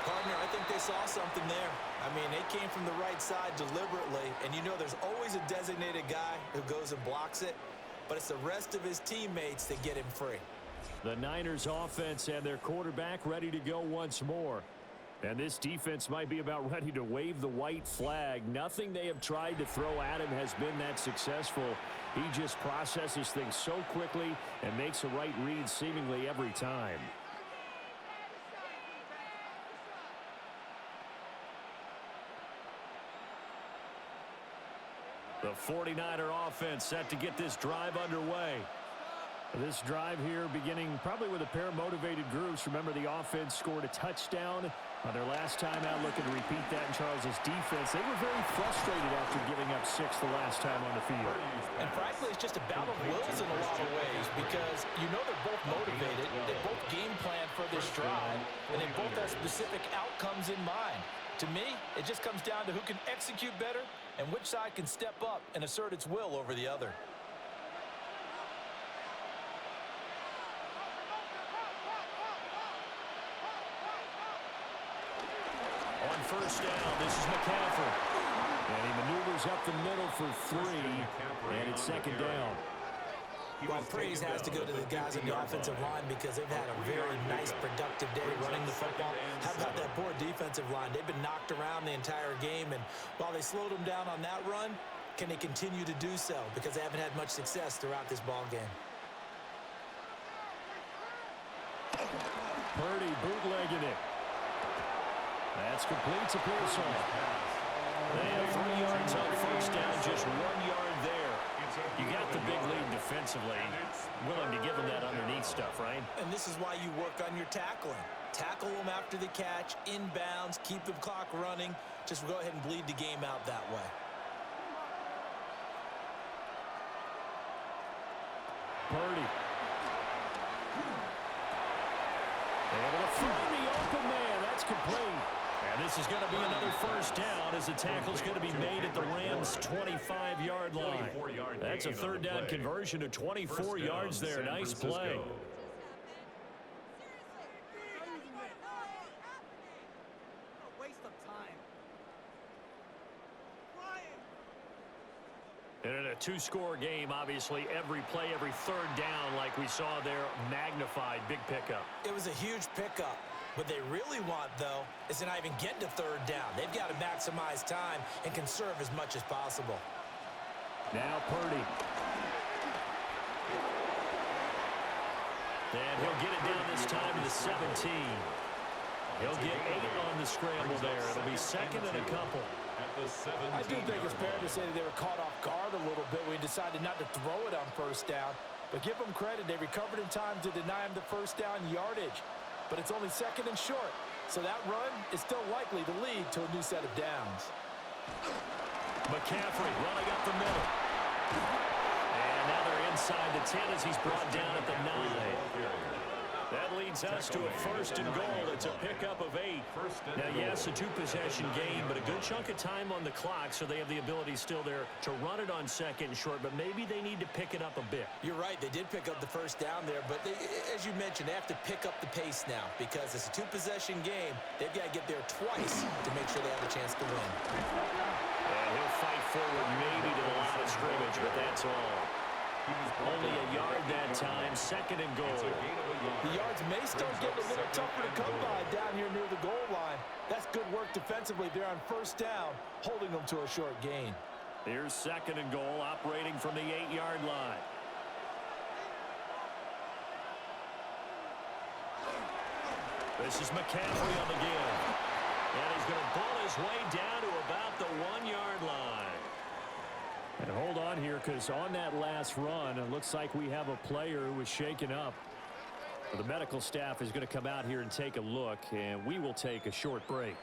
Partner, I think they saw something there. I mean, they came from the right side deliberately, and you know there's always a designated guy who goes and blocks it, but it's the rest of his teammates that get him free. The Niners offense and their quarterback ready to go once more. And this defense might be about ready to wave the white flag. Nothing they have tried to throw at him has been that successful. He just processes things so quickly and makes the right read seemingly every time. The 49er offense set to get this drive underway. This drive here beginning probably with a pair of motivated groups. Remember, the offense scored a touchdown on their last time out, looking to repeat that in Charles's defense. They were very frustrated after giving up 6 the last time on the field. And frankly, it's just a battle of wills in a lot of ways because you know they're both motivated. They both game plan for this drive, and they both have specific outcomes in mind. To me, it just comes down to who can execute better and which side can step up and assert its will over the other. On 1st down, this is McCaffrey. And he maneuvers up the middle for 3, and it's 2nd down. Well, praise has to go to the guys on the offensive line because they've had a very nice, productive day running the football. How about that poor defensive line? They've been knocked around the entire game, and while they slowed them down on that run, can they continue to do so? Because they haven't had much success throughout this ball game. Purdy bootlegging it. That's complete to Pearson. They have 3 yards on first down, just 1 yard there. You got the big lead defensively. Willing to give them that underneath stuff, right? And this is why you work on your tackling. Tackle them after the catch, inbounds, keep the clock running. Just go ahead and bleed the game out that way. Purdy. Able to find the open man. That's complete. And this is going to be another first down as the tackle's going to be made at the Rams' 25-yard line. That's a third down conversion to 24 yards there. Nice play. And in a 2-score game, obviously, every play, every third down, like we saw there, magnified. Big pickup. It was a huge pickup. What they really want, though, is to not even get to third down. They've got to maximize time and conserve as much as possible. Now Purdy. And he'll get it down this time to the 17. He'll get 8 on the scramble there. It'll be second and a couple. I do think it's fair to say that they were caught off guard a little bit when he decided not to throw it on first down. But give them credit. They recovered in time to deny him the first down yardage. But it's only second and short, so that run is still likely to lead to a new set of downs. McCaffrey running up the middle. And now they're inside the 10 as he's brought down at the 9. That leads us to a first and goal. It's a pickup of 8. Now, yes, a 2-possession game, but a good chunk of time on the clock, so they have the ability still there to run it on second and short, but maybe they need to pick it up a bit. You're right. They did pick up the first down there, but as you mentioned, they have to pick up the pace now because it's a 2-possession game. They've got to get there twice to make sure they have a chance to win. And he'll fight forward maybe to the line of scrimmage, but that's all. Only a yard that time, second and goal. The yards may start getting a little tougher to come by down here near the goal line. That's good work defensively there on first down, holding them to a short gain. Here's second and goal, operating from the 8-yard line. This is McCaffrey on the give. And he's going to pull his way down to about the 1-yard line. And hold on here, because on that last run, it looks like we have a player who was shaken up. The medical staff is going to come out here and take a look, and we will take a short break.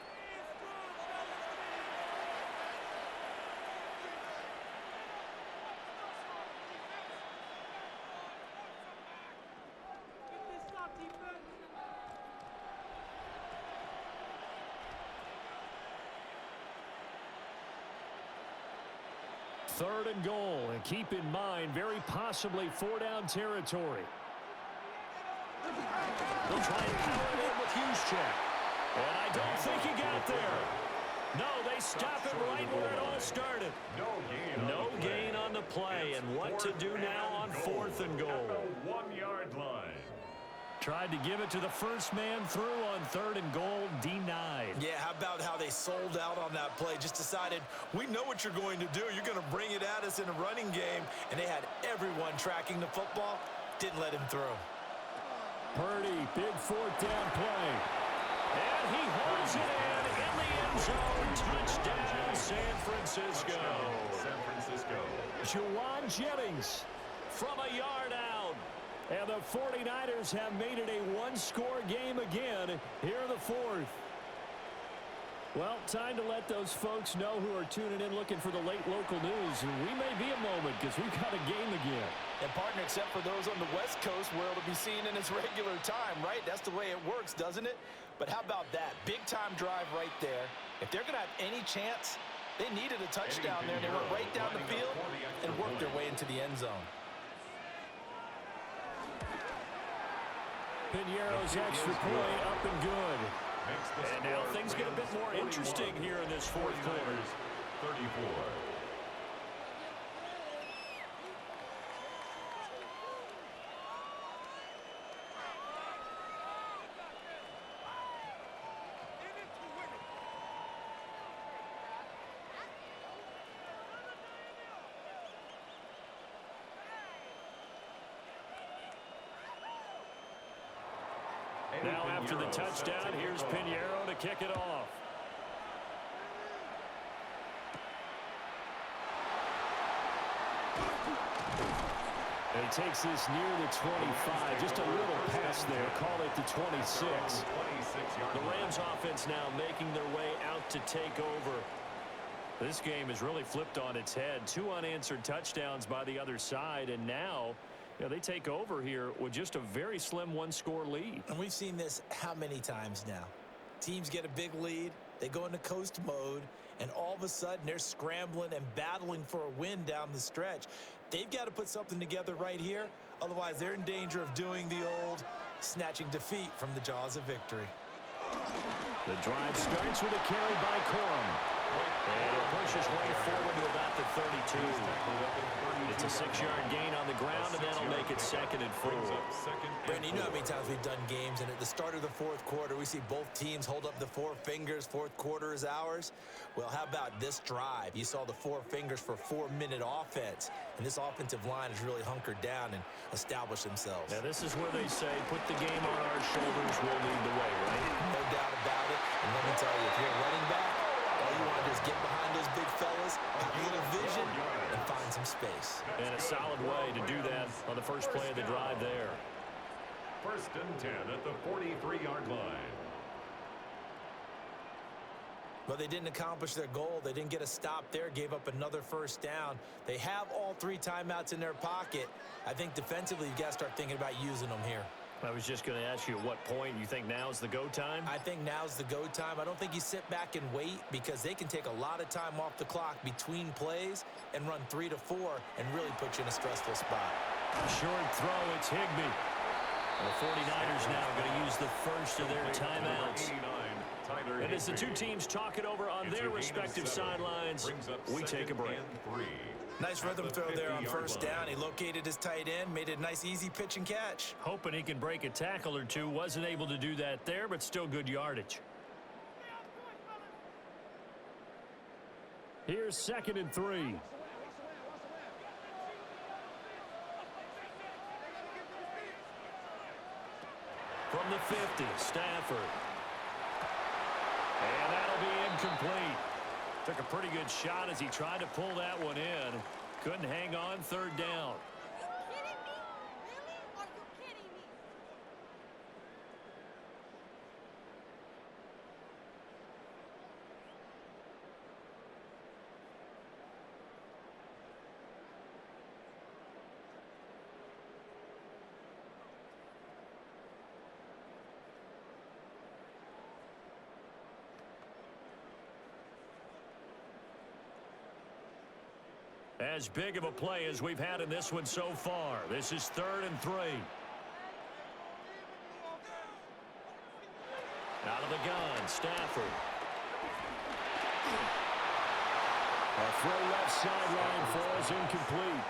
Third and goal, and keep in mind, very possibly 4-down territory. They'll try and power it in with Juszczyk. And I don't think he got there. No, they stop it right where it all started. No gain on the play, and what to do now on 4th and goal. 1-yard line. Tried to give it to the first man through on 3rd and goal, denied. Yeah, how about how they sold out on that play? Just decided, we know what you're going to do. You're going to bring it at us in a running game. And they had everyone tracking the football. Didn't let him through. Purdy, big 4th down play. And he holds it in the end zone. Touchdown, San Francisco. Juwan Jennings from a yard out. And the 49ers have made it a 1-score game again here in the 4th. Well, time to let those folks know who are tuning in looking for the late local news. And we may be a moment because we've got a game again. And, partner, except for those on the West Coast where it'll be seen in its regular time, right? That's the way it works, doesn't it? But how about that? Big-time drive right there. If they're going to have any chance, they needed a touchdown there. They went right down the field and worked their way into the end zone. Piñeiro's extra point up and good. And now things get a bit more interesting here in this 4th quarter. 34. Now after the touchdown, here's Pinheiro to kick it off. And he takes this near the 25. Just a little pass there. Call it the 26. The Rams offense now making their way out to take over. This game has really flipped on its head. 2 unanswered touchdowns by the other side. And now, they take over here with just a very slim one-score lead. And we've seen this how many times now? Teams get a big lead. They go into coast mode. And all of a sudden, they're scrambling and battling for a win down the stretch. They've got to put something together right here. Otherwise, they're in danger of doing the old snatching defeat from the jaws of victory. The drive starts with a carry by Corum. And it pushes way forward to about the 32. It's a 6-yard gain on the ground, and that'll make it 2nd and 4. Brandon, you know how many times we've done games, and at the start of the 4th quarter, we see both teams hold up the 4 fingers. 4th quarter is ours. Well, how about this drive? You saw the 4 fingers for 4-minute offense, and this offensive line has really hunkered down and established themselves. Now, this is where they say, put the game on our shoulders, we'll lead the way, right? No doubt about it. And let me tell you, if you're a running back, all you want to do is get behind those big fellas, have a little vision, and find some space. And a solid way to do that on the first play of the drive there. 1st and 10 at the 43-yard line. But they didn't accomplish their goal. They didn't get a stop there, gave up another 1st down. They have all 3 timeouts in their pocket. I think defensively, you've got to start thinking about using them here. I was just going to ask you at what point you think now's the go time? I think now's the go time. I don't think you sit back and wait because they can take a lot of time off the clock between plays and run 3 to 4 and really put you in a stressful spot. Short throw, it's Higbee. The 49ers now going to use the first of their timeouts. And as the 2 teams talk it over on their respective sidelines, we take a break. Nice rhythm throw there on 1st down. He located his tight end, made it a nice, easy pitch and catch. Hoping he can break a tackle or 2. Wasn't able to do that there, but still good yardage. Here's 2nd and 3. From the 50, Stafford. And that'll be incomplete. Took a pretty good shot as he tried to pull that one in. Couldn't hang on 3rd down. As big of a play as we've had in this one so far. This is 3rd and 3. Out of the gun, Stafford. A throw left sideline falls incomplete.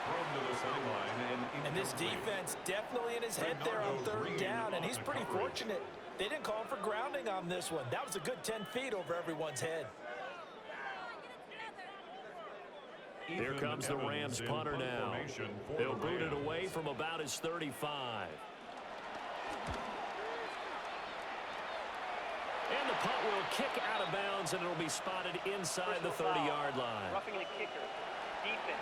And this defense definitely in his head there on 3rd down, and he's pretty fortunate. They didn't call him for grounding on this one. That was a good 10 feet over everyone's head. Here comes the Rams punter now. They'll boot it away from about his 35. And the punt will kick out of bounds, and it'll be spotted inside the 30-yard line. Roughing the kicker. Defense.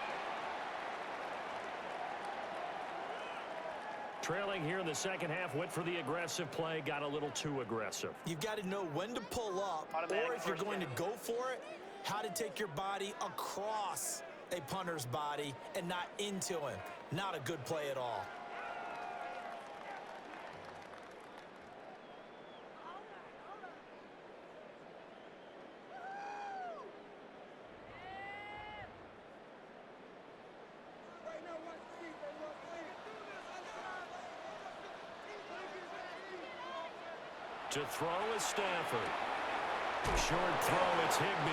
Trailing here in the 2nd half, went for the aggressive play, got a little too aggressive. You've got to know when to pull up, or if you're going to go for it, how to take your body across a punter's body and not into him. Not a good play at all. To throw is Stafford. Short throw, it's Higbee.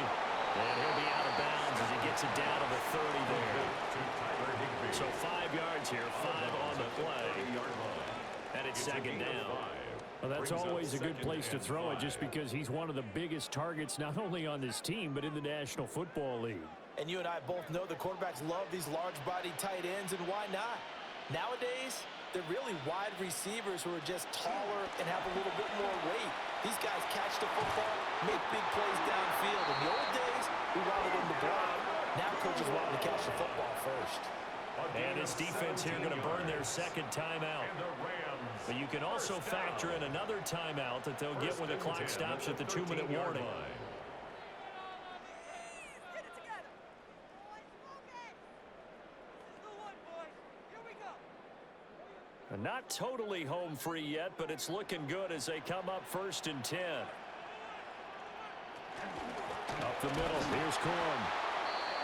And he'll be out of bounds as he gets it down to the 30 there. So 5 yards here, 5 on the play. And it's 2nd down. Well, that's always a good place to throw it just because he's one of the biggest targets not only on this team but in the National Football League. And you and I both know the quarterbacks love these large-bodied tight ends, and why not? Nowadays, They're really wide receivers who are just taller and have a little bit more weight. These guys catch the football, make big plays downfield. In the old days, we wanted them to block. Now coaches want them to catch the football first. And this defense here going to burn their second timeout. But you can also factor in another timeout that they'll get when the clock stops at the 2-minute warning. Not totally home free yet, but it's looking good as they come up 1st and 10. Up the middle, here's Corn.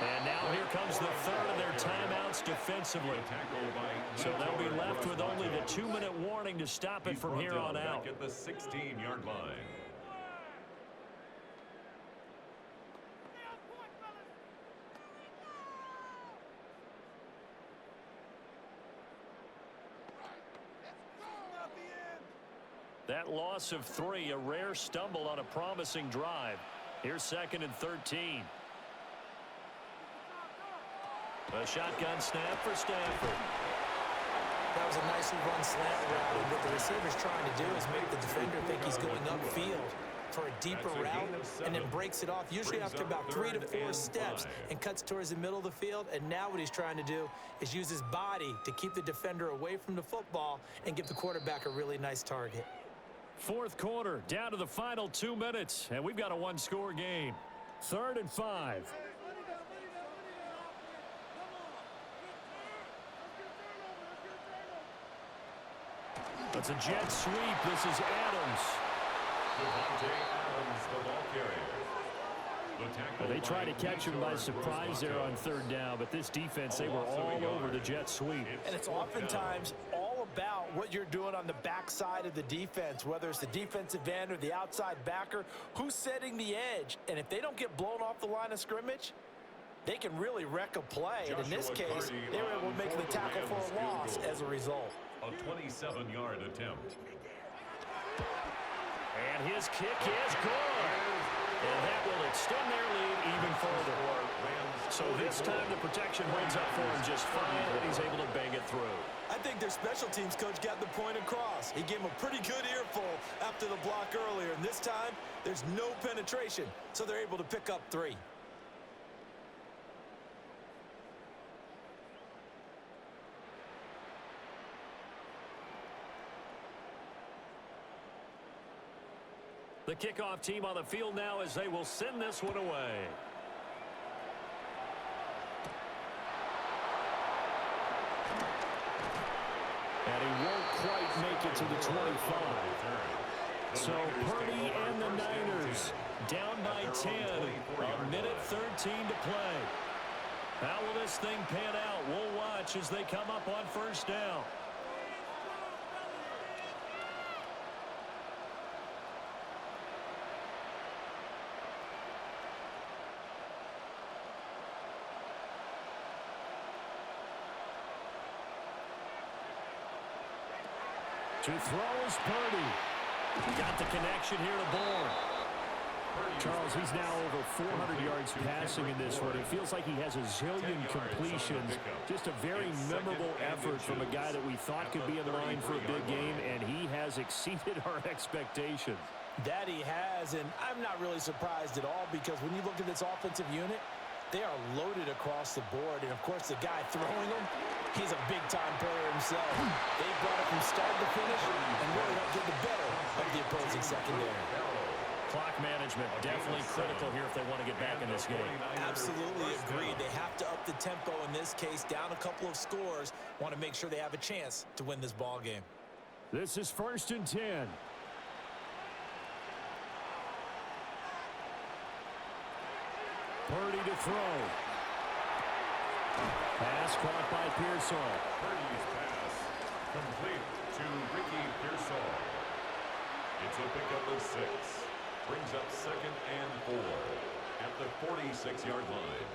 And now here comes the third of their timeouts defensively. So they'll be left with only the 2-minute warning to stop it from here on out. At the 16-yard line. That loss of 3, a rare stumble on a promising drive. Here's 2nd and 13. A shotgun snap for Stafford. That was a nicely run slant route, and what the receiver's trying to do is make the defender think he's going upfield for a deeper route, and then breaks it off, usually after about 3 to 4 steps, and cuts towards the middle of the field. And now what he's trying to do is use his body to keep the defender away from the football and give the quarterback a really nice target. 4th quarter, down to the final 2 minutes, and we've got a 1-score game. 3rd and 5. That's a jet sweep. This is Adams. Adams, the ball carrier. They tried to catch him by surprise there on 3rd down, but this defense, they were all over the jet sweep. And it's oftentimes all about what you're doing on the backside of the defense, whether it's the defensive end or the outside backer, who's setting the edge. And if they don't get blown off the line of scrimmage, they can really wreck a play. And in this case, they were able to make the tackle for a loss as a result. A 27-yard attempt. And his kick is good. And that will extend their lead even further. So this time the protection holds up for him just fine, and he's able to bang it through. I think their special teams coach got the point across. He gave him a pretty good earful after the block earlier. And this time, there's no penetration, so they're able to pick up 3. The kickoff team on the field now as they will send this one away. And he won't quite make it to the 25. So Purdy and the Niners down by 10. A minute 13 to play. How will this thing pan out? We'll watch as they come up on 1st down. To throw is Purdy. Got the connection here to Bourne. Charles, he's now over 400 yards passing in this one. It feels like he has a zillion completions. Just a very memorable effort from a guy that we thought could be in line for a big game, and he has exceeded our expectations. That he has, and I'm not really surprised at all, because when you look at this offensive unit, they are loaded across the board. And, of course, the guy throwing them, he's a big-time player himself. They brought it from start to finish and really helped get the better of the opposing secondary. Clock management definitely critical here if they want to get back in this game. Absolutely agreed. They have to up the tempo in this case, down a couple of scores. Want to make sure they have a chance to win this ball game. This is 1st and 10. Purdy to throw. Pass caught by Pearsall. Purdy's pass complete to Ricky Pearsall. It's a pickup of 6. Brings up 2nd and 4 at the 46-yard line.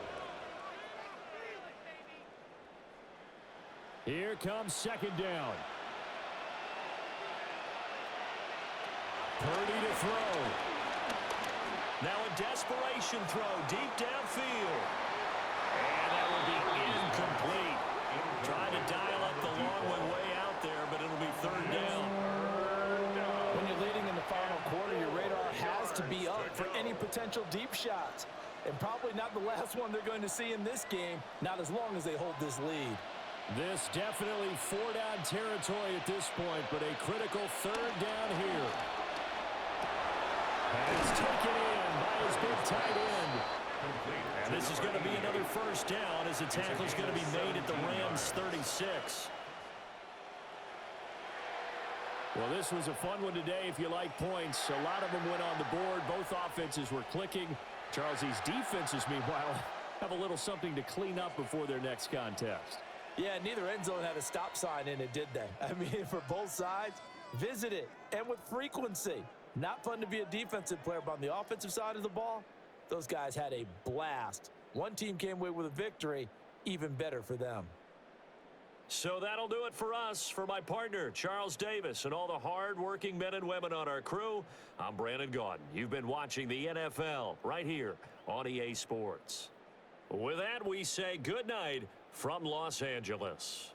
Here comes 2nd down. Purdy to throw. Now a desperation throw deep downfield. And that will be incomplete. Trying to dial up the long one way out there, potential deep shots. And probably not the last one they're going to see in this game, not as long as they hold this lead. This definitely four-down territory at this point, but a critical third down here. And it's taken in by his big tight end. And this is going to be another first down as the tackle is going to be made at the Rams' 36. Well, this was a fun one today if you like points. A lot of them went on the board. Both offenses were clicking. Charles, these defenses, meanwhile, have a little something to clean up before their next contest. Yeah, neither end zone had a stop sign in it, did they? I mean, for both sides, visit it, and with frequency. Not fun to be a defensive player, but on the offensive side of the ball, those guys had a blast. One team came away with a victory, even better for them. So that'll do it for us. For my partner, Charles Davis, and all the hard-working men and women on our crew, I'm Brandon Gaudin. You've been watching the NFL right here on EA Sports. With that, we say good night from Los Angeles.